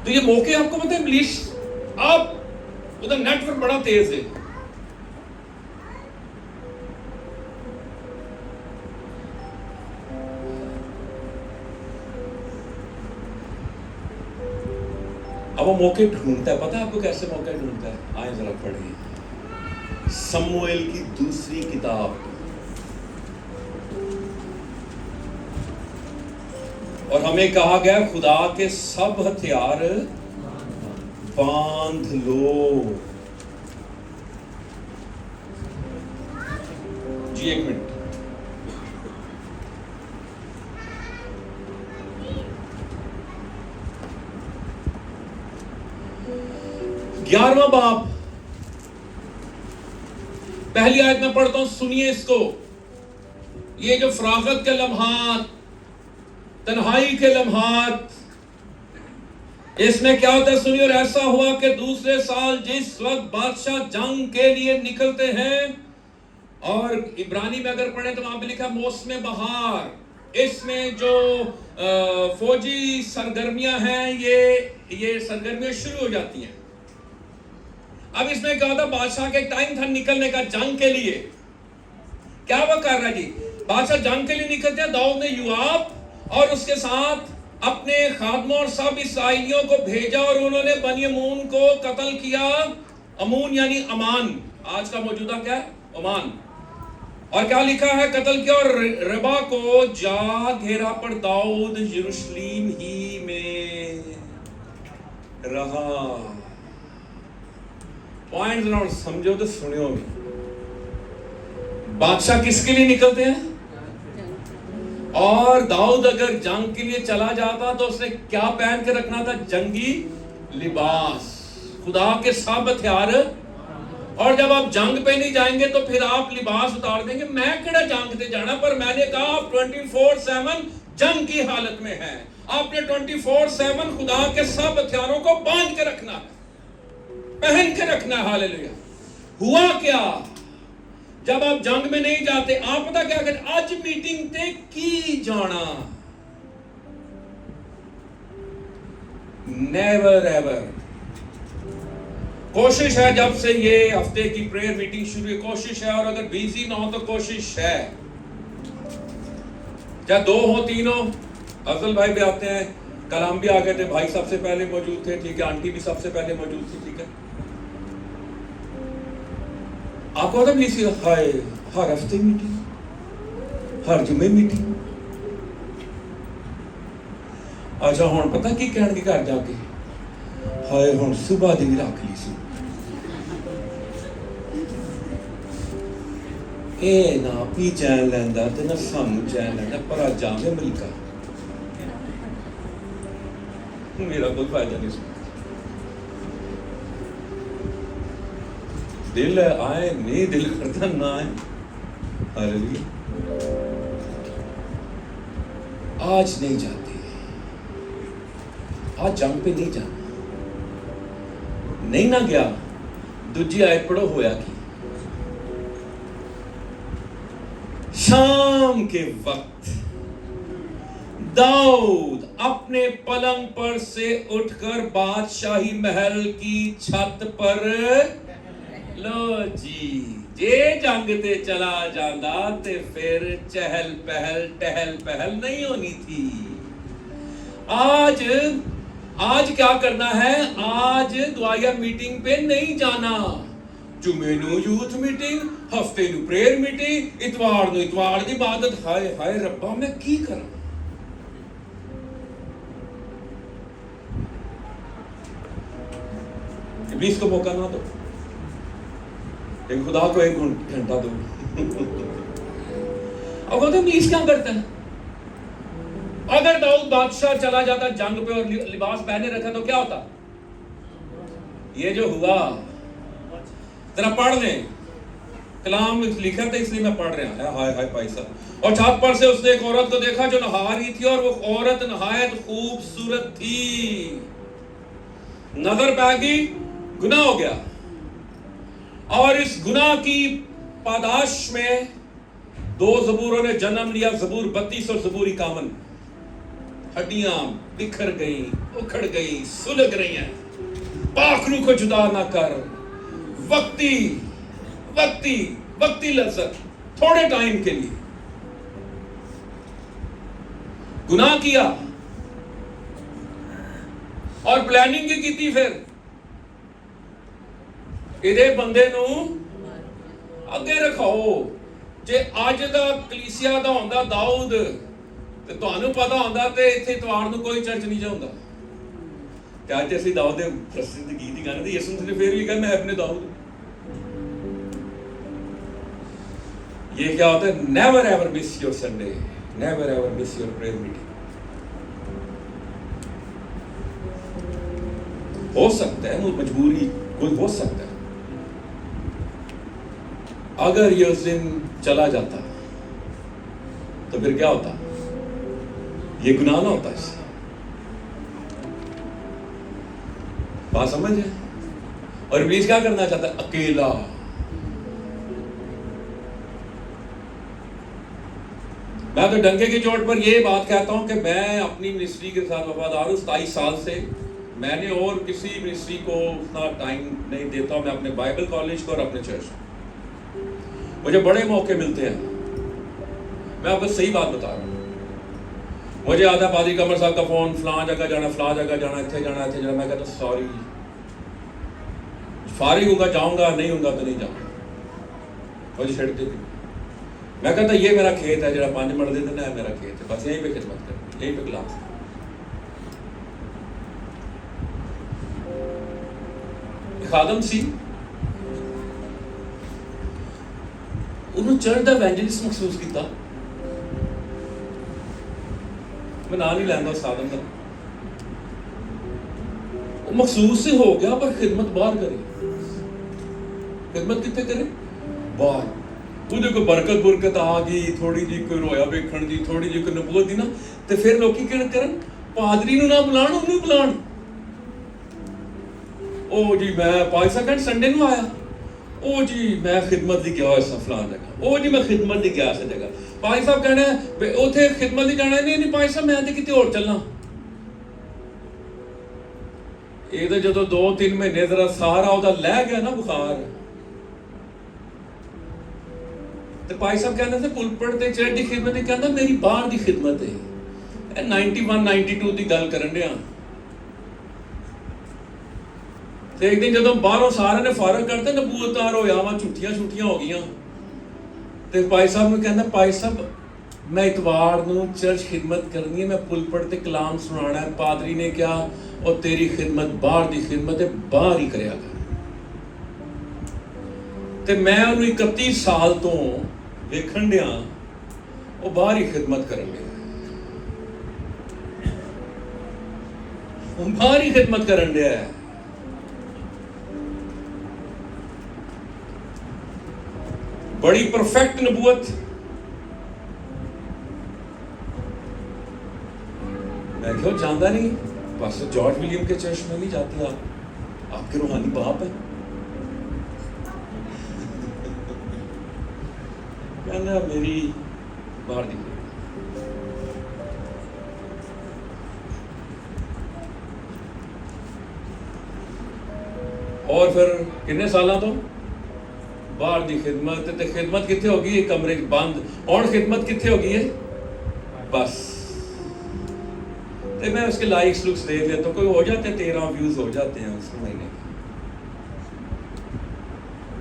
तो ये मौके आपको पता है इब्लीस, आप उधर नेटवर्क बड़ा तेज है। अब वो मौके ढूंढता है। पता है आपको कैसे मौके ढूंढता है? आए जरा पढ़िए शमूएल की दूसरी किताब, और हमें कहा गया खुदा के सब हथियार बांध लो। जी एक मिनट। ग्यारहवां बाब, पहली आयत में पढ़ता हूं, सुनिए इसको। ये जो फरागत के लम्हात, तन्हाई के लम्हात, इसमें क्या होता है सुनिए। और ऐसा हुआ कि दूसरे साल जिस वक्त बादशाह जंग के लिए निकलते हैं, और इब्रानी में अगर पढ़े तो वहां पे लिखा मौसम बहार, इसमें जो फौजी सरगर्मियां हैं, ये सरगर्मियां शुरू हो जाती हैं। अब इसमें क्या होता है, बादशाह के टाइम था निकलने का जंग के लिए। क्या वो कर रहा है जी? बादशाह जंग के लिए निकलते हैं। दाऊद ने युआब और उसके साथ अपने खादमों और सब इस्राएलियों को भेजा, और उन्होंने बनी अमून को कत्ल किया। अमून यानी अमान, आज का मौजूदा क्या है? ओमान। और क्या लिखा है? कत्ल किया और रबा को जा घेरा, पर दाऊद यरूशलेम ही में रहा। पॉइंट राउंड समझो तो सुनियो भी। बादशाह किसके लिए निकलते हैं? और दाऊद अगर जंग के लिए चला जाता तो उसने क्या पहन के रखना था? जंगी लिबास, खुदा के सब हथियार। और जब आप जंग पे नहीं जाएंगे तो फिर आप लिबास उतार देंगे। मैं केड़ा जंग पे जाना, पर मैंने कहा आप 24/7 जंग की हालत में हैं। आपने 24/7 खुदा के सब हथियारों को बांध के रखना है, पहन के रखना है। हालेलुया। हुआ क्या जब आप जंग में नहीं जाते? आप पता क्या कहते? आज मीटिंग ते की जाना, नेवर एवर। कोशिश है जब से ये हफ्ते की प्रेयर मीटिंग शुरू हुई, कोशिश है, और अगर बिजी ना हो तो कोशिश है, चाहे 2 हो 3 हो। अफजल भाई भी आते हैं, कल हम भी आ गए थे, भाई सबसे पहले मौजूद थे, ठीक है, आंटी भी सबसे पहले मौजूद थी, ठीक है। आपको पता नहीं, हर हफ्ते मीटिंग, हर जुमे मीटिंग। अच्छा हुण पता की कहणगे घर जाके? हाय हुण सुबह दी रख ली सी, ए ना पी चैन लैंदा ते ना सानू चैन लैंदा, पर अज जावे अमरीका। मेरा कोई फायदा नहीं। दिल है आए, नहीं दिल करता ना आए। हालेलुया। आज नहीं जाती, आज जंग पे नहीं जाना, नहीं ना गया। दूजी आयत पढ़ो, होया कि शाम के वक्त दाऊद अपने पलंग पर से उठकर बादशाही महल की छत पर, लो जी, जे जंग ते चला जांदा ते फिर चहल पहल नहीं होनी थी। आज क्या करना है? आज दुआया मीटिंग पे नहीं जाना। जुमे नू यूथ मीटिंग, हफ्ते नू प्रेयर मीटिंग, इतवार नू इतवार दी इबादत। हाय हाय रब्बा, मैं की करा? इब्लीस को मौका ना दो, लेकिन खुदा को एक घंटा दो। अब कहते इब्लीस क्या करता है? अगर दाऊद बादशाह चला जाता जंग पे और लिबास पहने रखा तो क्या होता? ये जो हुआ, जरा पढ़ लें, कलाम लिखा था इसलिए मैं पढ़ रहा हूं। हाय हाय भाई साहब। और छत पर से उसने एक औरत को देखा जो नहा रही थी, और वो औरत नहायत खूबसूरत थी। नजर पै गई, गुनाह हो गया। और इस गुनाह की पादाश में दो जबूरों ने जन्म लिया, जबूर 32 और जबूर 51। हड्डियां बिखर गई, उखड़ गई, सुलग रही हैं। पाखरू को जुदा ना कर, वक्ती लज्जत, थोड़े टाइम के लिए गुनाह किया और प्लानिंग की थी। फिर इहदे बंदे नू अगे रखाओ। जे अज दा कलीसिया दा होंदा दाऊद ते तुहानू पता होंदा ते इत्थे इतवार नू कोई चर्च नहीं जांदा। ते अज असीं दाऊद दे प्रसिद्ध गीत ही गाने, यसू ने फिर भी कहा मैं अपने दाऊद। ये क्या होता है? Never ever miss your Sunday, never ever miss your prayer meeting. हो सकता है मजबूरी कोई हो सकता है। अगर ये उस दिन चला जाता तो फिर क्या होता? ये गुनाह ना होता इससे। बात समझ है? और इब्लीस क्या करना चाहता है? अकेला। मैं तो डंके की चोट पर यह बात कहता हूं कि मैं अपनी मिनिस्ट्री के साथ वफादार हूं 27 साल से। मैंने और किसी मिनिस्ट्री को उतना टाइम नहीं देता हूं। मैं अपने बाइबल कॉलेज को और अपने चर्च, मुझे बड़े मौके मिलते हैं। मैं आपको सही बात बता रहा हूं। मुझे आता पादरी कमर साहब का फोन, फलां जगह जाना, फलां जगह जाना, इतने जाना, इतने जाना। मैं कहता सॉरी, फारिग होगा जाऊंगा, नहीं होगा तो नहीं जाऊंगा। मुझे छेड़ देती। मैं कहता ये मेरा खेत है, जरा 5 मर्द देना है, मेरा खेत है, बस यहीं पे खिदमत कर, यहीं पे क्लास। खादम सी उन्होंने चर्च दा एवेंजलिस्ट महसूस किया। मैं ना नहीं लैंदा उस खादम का, वो महसूस से हो गया, पर खिदमत बाहर करे। खिदमत कितने करे? बाहर। ਉਹਦੇ ਕੋਈ ਬਰਕਤ ਆ ਗਈ, ਥੋੜੀ ਜੀ ਕੋਈ ਰੋਇਆ ਵੇਖਣ ਦੀ, ਥੋੜੀ ਜੀ ਕੋਈ ਨਬੂਵਤ ਦੀ ਨਾ, ਤੇ ਫਿਰ ਲੋਕੀ ਕੀ ਕਰਨ? ਪਾਦਰੀ ਨੂੰ ਨਾ ਬੁਲਾਣ, ਉਹਨੂੰ ਬੁਲਾਣ। ਉਹ ਜੀ ਮੈਂ 5 ਸੈਕਿੰਡ ਸੰਡੇ ਨੂੰ ਆਇਆ, ਉਹ ਜੀ ਮੈਂ ਖਿਦਮਤ ਦੀ ਗਿਆ ਇਸ ਫਲਾਂ ਜਗ੍ਹਾ, ਉਹ ਜੀ ਮੈਂ ਖਿਦਮਤ ਦੀ ਗਿਆ ਇਸ ਜਗ੍ਹਾ। ਭਾਈ ਸਾਹਿਬ ਕਹਿਣਾ ਉੱਥੇ ਖਿਦਮਤ ਦੀ ਜਾਣਾ, ਨਹੀਂ ਭਾਈ ਸਾਹਿਬ ਮੈਂ ਤੇ ਕਿਤੇ ਹੋਰ ਚੱਲਣਾ। ਇਹ ਤਾਂ ਜਦੋਂ 2-3 ਮਹੀਨੇ ਜ਼ਰਾ ਸਾਰਾ ਉਹਦਾ ਲੈ ਗਿਆ ਨਾ ਬੁਖਾਰ, ਤੇ ਭਾਈ ਸਾਹਿਬ ਕਹਿੰਦੇ ਸੀ ਪੁਲਪਟ ਤੇ ਚਰਚ ਦੀ ਖਿਦਮਤ ਨਹੀਂ, ਕਹਿੰਦਾ ਮੇਰੀ ਬਾਹਰ ਦੀ ਖਿਦਮਤ ਹੈ। ਇਹ 91-92 ਦੀ ਗੱਲ ਕਰਨ ਡਿਆ। ਤੇ ਇੱਕ ਦਿਨ ਜਦੋਂ ਬਾਹਰੋਂ ਸਾਰਿਆਂ ਨੇ ਫਾਰਗ ਕਰਤੇ, ਨਬੂਵਤਾਂ ਰੋਇਆਵਾਂ ਝੂਠੀਆਂ ਹੋ ਗਈਆਂ, ਤੇ ਭਾਈ ਸਾਹਿਬ ਨੂੰ ਕਹਿੰਦਾ ਭਾਈ ਸਾਹਿਬ ਮੈਂ ਇਤਵਾਰ ਨੂੰ ਚਰਚ ਖਿਦਮਤ ਕਰਨੀ ਹੈ, ਮੈਂ ਪੁਲਪਟ ਤੇ ਕਲਾਮ ਸੁਣਾਉਣਾ ਹੈ। ਪਾਦਰੀ ਨੇ ਕਿਹਾ ਉਹ ਤੇਰੀ ਖਿਦਮਤ ਬਾਹਰ ਦੀ ਖਿਦਮਤ ਹੈ, ਬਾਹਰ ਹੀ ਕਰਿਆ ਕਰ। ਤੇ ਮੈਂ ਉਹਨੂੰ 31 ਸਾਲ ਤੋਂ ਵੇਖਣ ਡਿਆ, ਉਹ ਬਾਹਰ ਹੀ ਖਿਦਮਤ ਕਰਨ ਡਿਆ, ਉਹ ਬਾਹਰ ਹੀ ਖਿਦਮਤ ਕਰਨ ਡਿਆ। बड़ी परफेक्ट नबूवत। मैं क्यों जानता नहीं, पास्टर जॉर्ज विलियम के चर्च में नहीं जाते आप, आपके रूहानी बाप है। कहना मेरी बाहर दिखे। और फिर कितने साल तो बाहर दी खिदमत, ते खिदमत कितने होगी, ये कमरे बंद, और खिदमत कितने होगी है बस। तो मैं उसके लाइक्स लुक्स देख लेता हूँ, कोई हो जाते हैं 13 व्यूज हो जाते हैं उस महीने।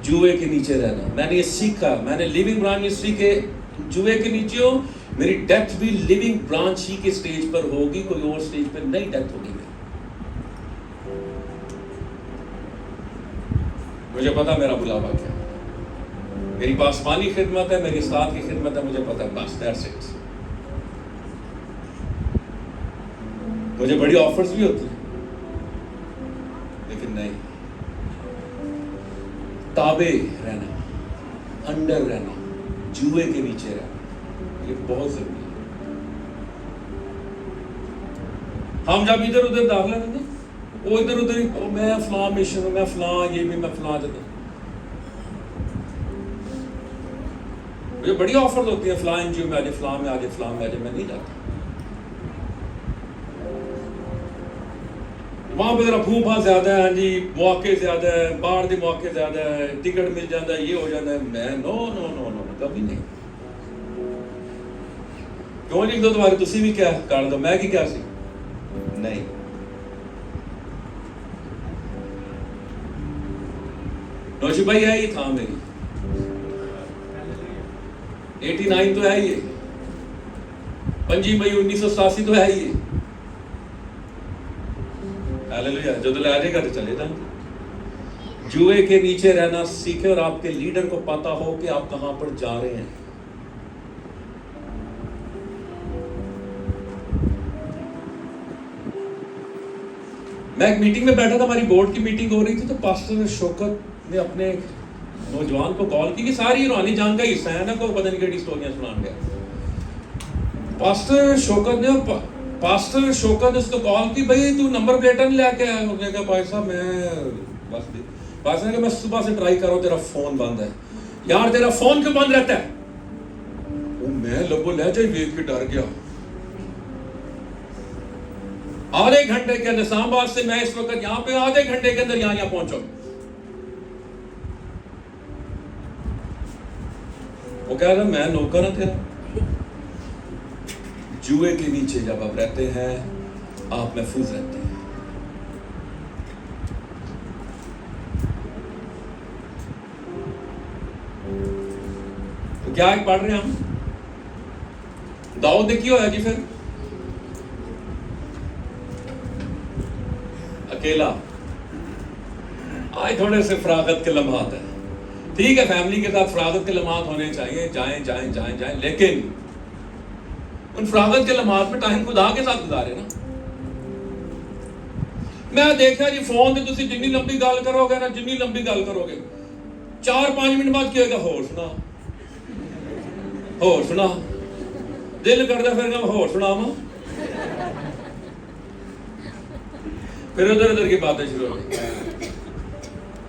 जुए के नीचे रहना, मैंने ये सीखा। मैंने लिविंग ब्रांच मिनिस्ट्री के जुए के नीचे हूँ, मेरी डेथ भी लिविंग ब्रांच ही के स्टेज पर होगी, कोई और स्टेज पर नहीं डेथ होगी। मुझे पता मेरा बुलावा क्या, मेरी पासमानी खिदमत है, मेरी साथ की खिदमत है, मुझे पता है, बस दैट्स इट। मुझे बड़ी ऑफर्स भी होती है, लेकिन नहीं, ताबे रहना, अंडर रहना, जुए के नीचे रहना, ये बहुत जरूरी है। हम जब इधर उधर दाखिला करते, वो इधर उधर, मैं फलां मिशन हूं, मैं फलां ये भी, मैं फलां देता। मुझे बड़ी ऑफर होती है, फलां एनजीओ में आ जाए, फलां में आ जाए, फलां में आ जाए, मैं नहीं जाता। वहां पर जरा फूफा ज्यादा है, हाँ जी, मौके ज्यादा है, बाहर के मौके ज्यादा है, टिकट मिल जाता है, ये हो जाता है। मैं नो नो नो नो कभी नहीं। क्यों लिख दो तुम्हारे, तुसी भी क्या कर दो, मैं की क्या सी नहीं। नौशी भाई है ही था मेरी 89 तो है ही, 5 मई 1987 तो है ही। हालेलुया, जो तो आ जाएगा तो चले जाएंगे। जुए के नीचे रहना सीखे और आपके लीडर को पता हो कि आप कहां पर जा रहे हैं। मैं एक मीटिंग में बैठा था, हमारी बोर्ड की मीटिंग हो रही थी, तो पास्टर शौकत ने अपने नौजवान को कॉल की कि सारी रूहानी जान का हिस्सा है ना, को पता नहीं क्या स्टोरियां सुनान गया। पास्टर शौकत ने उसको कॉल की, भाई तू नंबर प्लेट नहीं लेके आया? उसने कहा भाई साहब मैं बस, पास्टर ने कहा मैं सुबह से ट्राई कर रहा हूं, तेरा फोन बंद है। यार तेरा फोन क्यों बंद रहता है? वो मैं लबो लहजा ही देख के डर गया। आधे घंटे के अंदर, इस्लामाबाद से मैं इस वक्त यहां पे आधे घंटे के अंदर यहां पहुंचा। वो कह रहा मैं नौकर हूं तेरा। जुए के नीचे जब आप रहते हैं, आप महफूज रहते हैं। तो क्या एक पढ़ रहे हैं हम, दाऊद ने क्यों है जी फिर अकेला? आज थोड़े से फरागत के लम्हात है, ठीक है, फैमिली के साथ फरागत के लम्हात होने चाहिए, जाएं जाएं जाएं जाएं, लेकिन उन फरागत के लम्हात में टाइम खुदा के साथ गुजारे ना। मैं देखा जी फोन से तुसी जितनी लंबी गल करोगे ना, जितनी लंबी गल करोगे, 4-5 मिनट बाद क्या होगा, होर सुना, होर सुना, दिल करता फिर मैं होर सुनावा, फिर उधर उधर की बातें शुरू हो गई।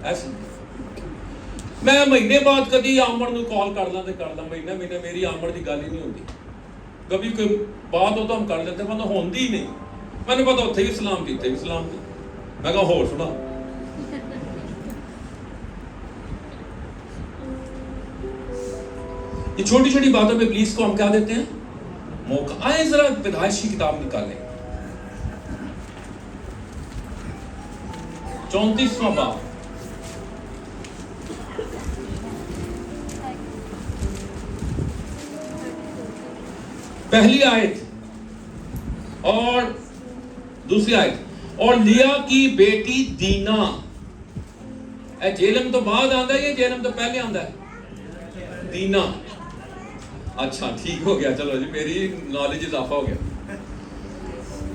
ऐसे मैं महीने बाद कभी आमड़ को कॉल कर ला, महीने महीने मेरी आमड़ की गल ही नहीं होती। कभी कोई बात हो तो हम कर लेते, मतलब होती ही नहीं। मैंने पता उत्थे भी सलाम की, इत्थे भी सलाम की। मैं कहा होर सुना। ये छोटी छोटी बातों में इब्लीस को हम क्या देते हैं, मौका। आए जरा पैदाइश की किताब निकालें, 34वां बाब, पहली आयत और दूसरी आयत। और लिया की बेटी दीना, जेलम तो बाद आंदा है, ये जेलम तो पहले आंदा है, दीना। अच्छा ठीक हो गया, चलो जी मेरी नॉलेज इजाफा हो गया।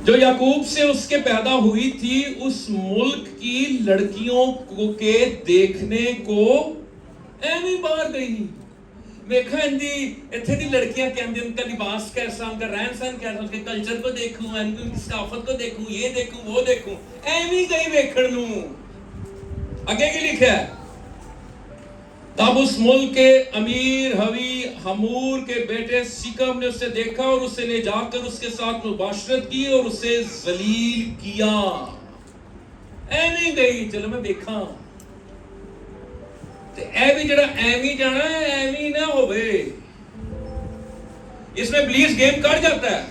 जो याकूब से उसके पैदा हुई थी, उस मुल्क की लड़कियों को के देखने को एवं बाहर गई। देखा इंदी इत्थे दी लड़कियां कहंदी उनका लिबास कैसा, उनका रहन सहन कैसा, उनके कल्चर को देखूं, उनकी सकाफत को देखूं, ये देखूं वो देखूं, एवं कहीं वेखण नूं। आगे की लिखा है, तब उस मुल्क के अमीर हवी हमूर के बेटे सिकम ने उसे देखा और उसे ले जाकर उसके साथ मुबाशरत की और उसे जलील किया। एवं गई, चलो मैं देखा ते ऐ भी जड़ा एवं जाना है, एवं ना होवे। इसमें इब्लीस गेम कर जाता है।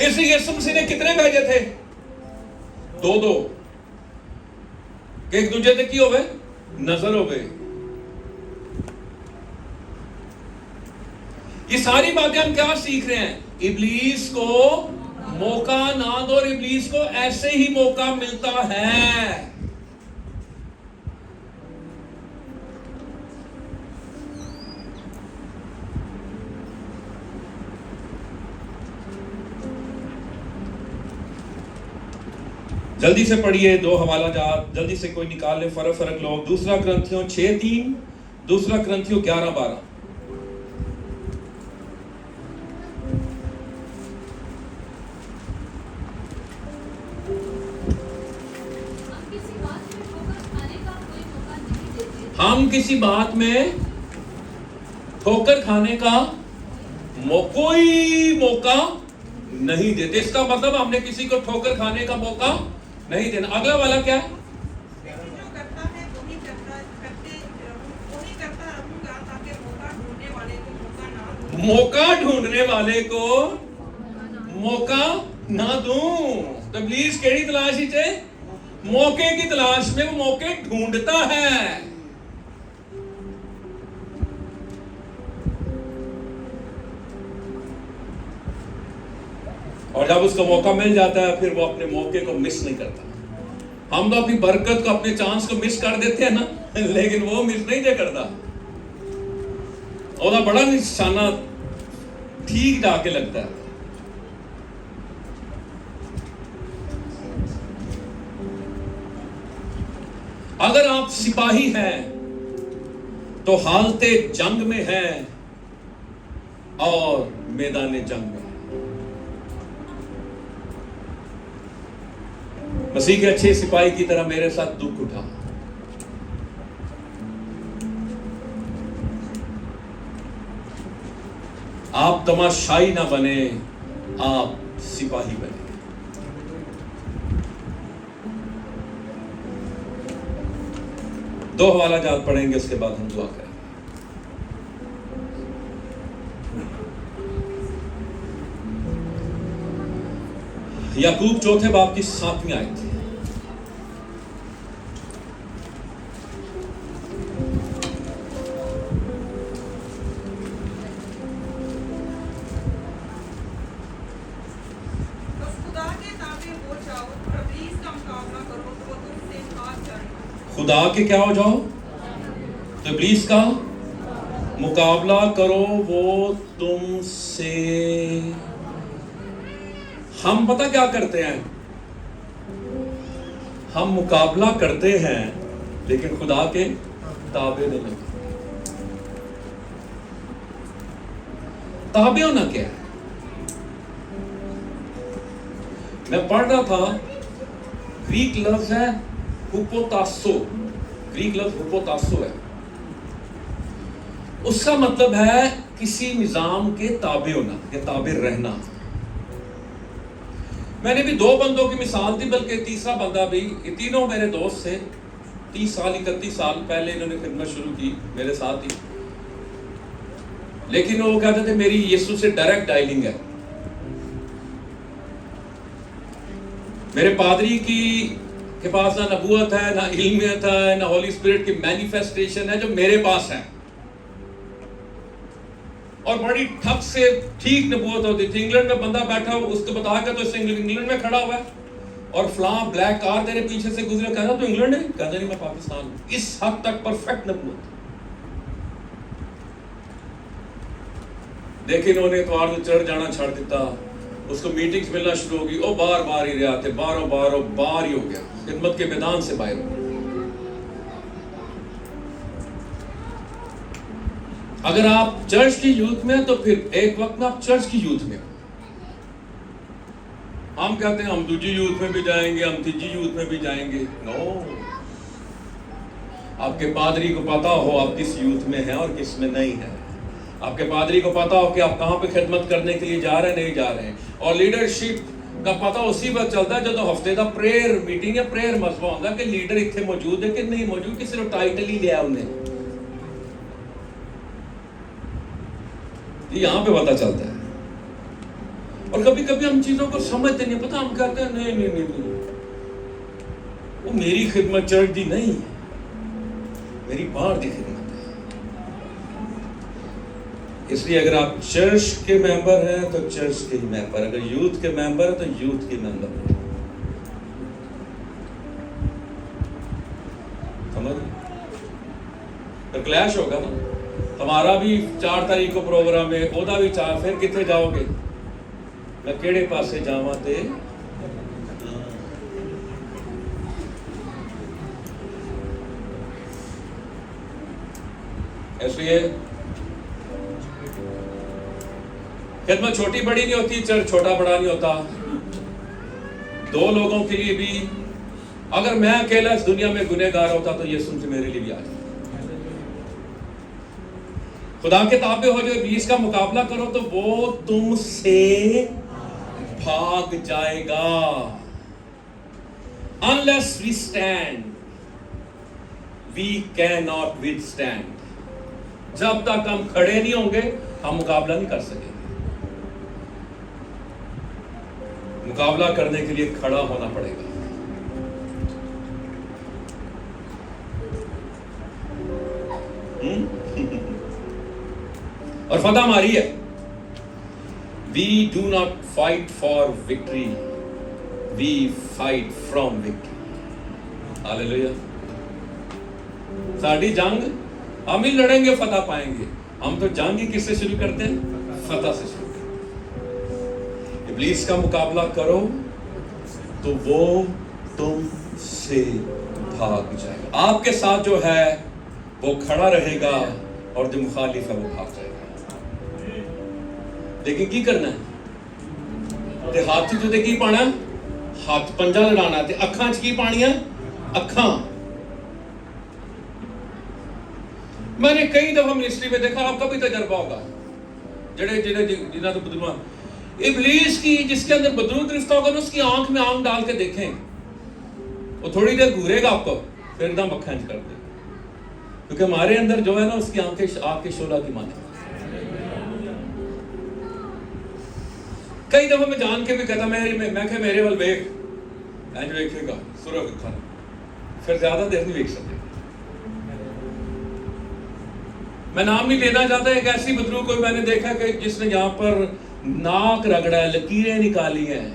इसलिए यीशु मसीह ने कितने भेजे थे? दो कि एक दूसरे ते की होवे, नजर होवे। ये सारी बातें हम क्या सीख रहे हैं? इब्लीस को मौका ना दो, और इब्लीस को ऐसे ही मौका मिलता है। जल्दी से पढ़िए, 2 हवाला जात जल्दी से कोई निकाल ले, फर्क लोग। दूसरा ग्रंथियों 6:3, दूसरा ग्रंथियों 11:12। हम किसी बात में ठोकर खाने का कोई मौका नहीं देते। इसका मतलब हमने किसी को ठोकर खाने का मौका नहीं देना। अगला वाला क्या है? मौका ढूंढने वाले को मौका ना दूं। तो इब्लीस केड़ी तलाश ही चे? मौके की तलाश में वो मौके ढूंढता है। और जब उसको मौका मिल जाता है फिर वो अपने मौके को मिस नहीं करता। हम तो अपनी बरकत को, अपने चांस को मिस कर देते हैं ना, लेकिन वो मिस नहीं करता। और बड़ा निशाना ठीक जाके लगता है। अगर आप सिपाही हैं तो हालते जंग में हैं और मैदान जंग में। मसीह के अच्छे सिपाही की तरह मेरे साथ दुख उठा। आप तमाशाई ना बने, आप सिपाही बने। दो हवाला जात पढ़ेंगे, उसके बाद हम दुआ करेंगे। याकूब 4 बाब की 7वीं आयत। खुदा के क्या हो जाओ तो इब्लीस का मुकाबला करो, वो तुमसे। हम पता क्या करते हैं? हम मुकाबला करते हैं लेकिन खुदा के ताबे नहीं लगते। ताबे होना क्या है? मैं पढ़ रहा था, ग्रीक लफ्ज है हुपोतासो। ग्रीक लफ्ज हुपोतासो है। उसका मतलब है किसी निजाम के ताबे होना या ताबे रहना। मैंने भी 2 बंदों की मिसाल दी, बल्कि तीसरा बंदा भी। ये तीनों मेरे दोस्त थे। 30 साल 31 साल पहले इन्होंने खिदमत शुरू की मेरे साथ ही। लेकिन वो कहते थे मेरी यीशु से डायरेक्ट डायलिंग है। मेरे पादरी के पास ना नबूवत है, ना इल्मियत है, ना होली स्पिरिट की मैनिफेस्टेशन है जो मेरे पास है। और बड़ी ठक से ठीक नबूवत होती थी। इंग्लैंड में बंदा बैठा हो, उसको बता के तो इंग्लैंड में खड़ा हुआ है और फलां ब्लैक कार तेरे पीछे से गुजरे, कहता तो इंग्लैंड है, कहता नहीं मैं पाकिस्तान हूं। इस हद तक परफेक्ट नबूवत। लेकिन उन्हें इतवार को चढ़ जाना छड़ दिता, उसको मीटिंग्स मिलना शुरू होगी। ओ बार ही रहा थे, बार ही हो गया, खिदमत के मैदान से बाहर हो गया। अगर आप चर्च की यूथ में हैं तो फिर एक वक्त में आप चर्च की यूथ में हो। हम कहते हैं हम दूसरी यूथ में भी जाएंगे, हम तीसरी यूथ में भी जाएंगे। नो, आपके पादरी को पता हो आप किस यूथ में हैं और किस में नहीं है। आपके पादरी को पता हो कि आप कहां पे खिदमत करने के लिए जा रहे हैं, नहीं जा रहे हैं। और लीडरशिप का पता उसी वक्त चलता है जब हफ्ते का प्रेयर मीटिंग या प्रेयर मसला होता है कि लीडर इतने मौजूद है कि नहीं मौजूद, कि सिर्फ टाइटल ही लिया उन्हें, यहां पे पता चलता है। और कभी कभी हम चीजों को समझते नहीं, पता हम कहते हैं नहीं नहीं नहीं, नहीं। वो मेरी खिदमत चर्च दी नहीं, मेरी बाहर दी खिदमत है। इसलिए अगर आप चर्च के मेंबर हैं तो चर्च के ही मेंबर, अगर यूथ के मेंबर है तो यूथ के मेंबर है। समझ? तो क्लैश होगा ना। हमारा भी 4 तारीख को प्रोग्राम है, ओदा भी 4, फिर कितने जाओगे? मैं केड़े पासे जावा ते? इसलिए खिदमत छोटी बड़ी नहीं होती, चर्च छोटा बड़ा नहीं होता। 2 लोगों के लिए भी, अगर मैं अकेला इस दुनिया में गुनहगार होता तो यीशु से मेरे लिए भी आ जाता। खुदा के ताबे हो जो इब्लीस का मुकाबला करो तो वो तुमसे भाग जाएगा। Unless we stand, we cannot withstand. जब तक हम खड़े नहीं होंगे हम मुकाबला नहीं कर सकेंगे। मुकाबला करने के लिए खड़ा होना पड़ेगा। और फतह हमारी है। We do not fight for victory, we fight from victory. Hallelujah. Sari जंग हम ही लड़ेंगे, फतह पाएंगे। हम तो जंग ही किससे शुरू करते हैं? फतह से शुरू करते हैं। इब्लीस का मुकाबला करो तो वो तुमसे भाग जाएगा। आपके साथ जो है वो खड़ा रहेगा और जो मुखालिफ है वो भाग जाएगा। लेकिन की करना है? ते हाथ च ते की पाना? हाथ पंजा लड़ाना। ते अखां च की पानियां? अखां। मैंने कई दफा मिनिस्ट्री में देखा, आपका भी तजर्बा होगा, जिन्हें तो बदलवा इब्लीस की, जिसके अंदर बदरूद रिश्ता होगा ना, उसकी आंख में आंख डाल के देखें, वो थोड़ी देर घूरेगा आपको, फिर एकदम अखां कर दे। क्योंकि हमारे अंदर जो है ना, उसकी आंखें आग के शोला की माने। कई दफा मैं जान के भी कहता मैं क्या मेरे वाल वेख जो देखेगा सुरख खा, फिर ज्यादा देर नहीं देख सकते। मैं नाम नहीं लेना चाहता, एक ऐसी बदरू को मैंने देखा कि जिसने यहाँ पर नाक रगड़ा है, लकीरें निकाली हैं,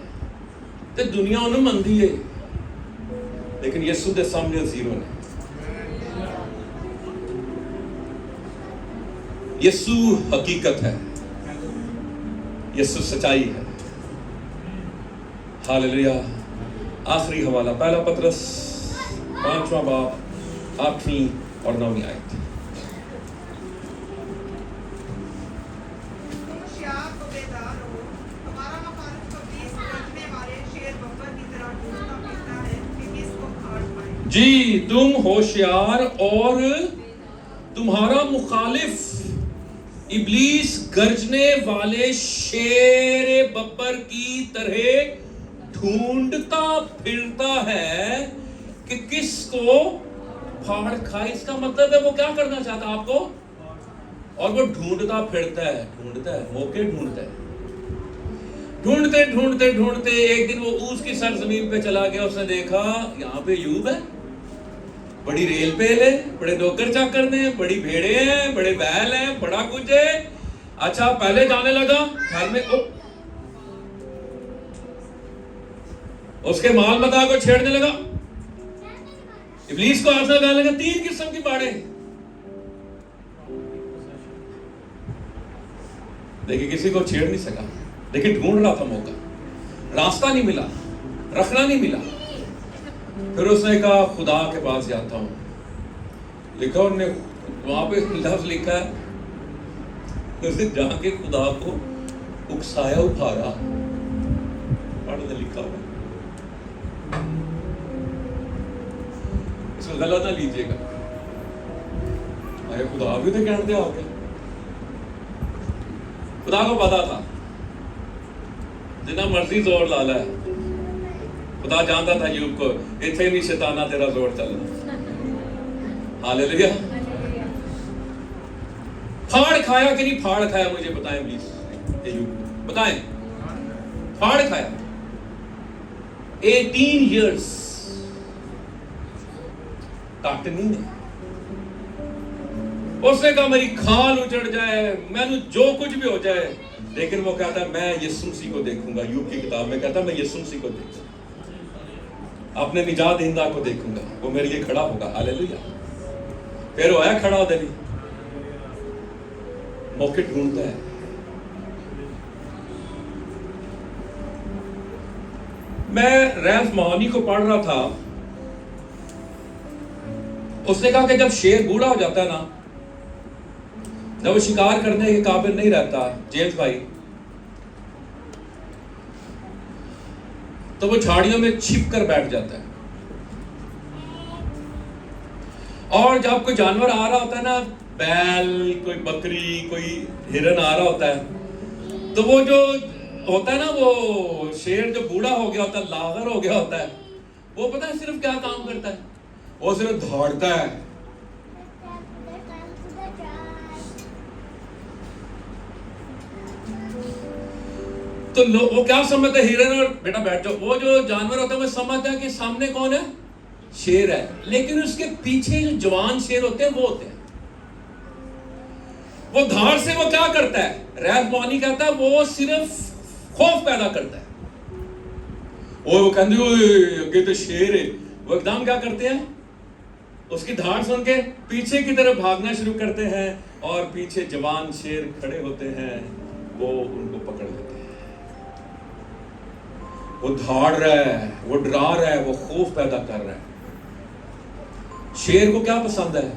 तो दुनिया उन्हें मंदी है, लेकिन यीशु के सामने जीरो ने। यीशु हकीकत है, यीशु सच्चाई है। हालेलुया। आखिरी हवाला पहला पतरस 5वां बाब 8वीं और 9वीं आयत। जी तुम होशियार और तुम्हारा मुखालिफ इब्लीस गरजने वाले शेर बब्बर की तरह ढूंढता फिरता है कि किसको फाड़ खाए। इसका मतलब है वो क्या करना चाहता है आपको, और वो ढूंढता फिरता है, मौके ढूंढता है। ढूंढते ढूंढते ढूंढते एक दिन वो ऊस की सरजमीन पे चला गया। उसने देखा यहाँ पे यूब है, बड़ी रेल पेल है, बड़े नौकर चाकर हैं, बड़ी भेड़े हैं, बड़े बैल हैं, बड़ा कुछ है। अच्छा पहले जाने लगा घर में, उसके माल मता को छेड़ने लगा, इब्लीस को हाथ लगाने लगा। 3 किस्म की बाड़े। देखिए किसी को छेड़ नहीं सका, लेकिन ढूंढ रहा था मौका, रास्ता नहीं मिला, रखना नहीं मिला। फिर उसने कहा खुदा के पास जाता हूं। लिखा उन्होंने वहां पे लफ्ज लिखा है उसने जाके खुदा को उकसाया उखाड़ा, पढ़ने लिखा हुआ, इसको गलत ना लीजिएगा। अरे खुदा भी तो कहते हो गया, खुदा को पता था जितना मर्जी जोर ला ला, खुदा जानता था यूब को इतने नहीं शैताना तेरा जोर चलना। हालेलुया। फाड़ खाया कि नहीं फाड़ खाया, मुझे बताएं प्लीज, यूब बताएं, फाड़ खाया 18 years काटनी ने। उसने कहा मेरी खाल उजड़ जाए, मैंने जो कुछ भी हो जाए, लेकिन वो कहता मैं यीशु मसीह को देखूंगा। यूब की किताब में कहता मैं यीशु मसीह को देखूंगा, अपने निजात दहिंदा को देखूंगा, वो मेरे लिए खड़ा होगा। हालेलुया। फिर होया खड़ा होते भी मौके ढूंढता है। मैं रैफ मोहानी को पढ़ रहा था, उसने कहा कि जब शेर बूढ़ा हो जाता है ना, जब वो शिकार करने के काबिल नहीं रहता जेम्स भाई, तो वो झाड़ियों में छिप कर बैठ जाता है। और जब कोई जानवर आ रहा होता है ना, बैल, कोई बकरी, कोई हिरन आ रहा होता है, तो वो जो होता है ना, वो शेर जो बूढ़ा हो गया होता है, लागर हो गया होता है, वो पता है सिर्फ क्या काम करता है, वो सिर्फ दौड़ता है। तो वो क्या समझता है, हिरन और बेटा बैठ जाओ, वो जो जानवर होता है वो समझता है कि सामने कौन है, शेर है, लेकिन उसके पीछे जो जवान शेर होते हैं वो होते हैं। वो धार से वो क्या करता है, रैफ मोहानी कहता है वो सिर्फ खौफ पैदा करता है। वो कहते अगे तो शेर है, वो एकदम क्या करते हैं, उसकी धार सुन के पीछे की तरफ भागना शुरू करते हैं, और पीछे जवान शेर खड़े होते हैं, वो उनको पकड़ लेते हैं। वो धाड़ रहा है, वो डरा रहा है, वो खौफ पैदा कर रहा है। शेर को क्या पसंद है,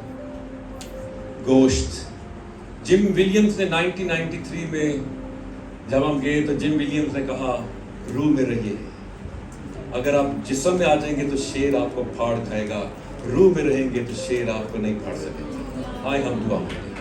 गोश्त। जिम विलियम्स ने 1993 में जब हम गए तो जिम विलियम्स ने कहा रूह में रहिए, अगर आप जिस्म में आ जाएंगे तो शेर आपको फाड़ खाएगा, रूह में रहेंगे तो शेर आपको नहीं फाड़ सकेगा। आए हम दुआ करें।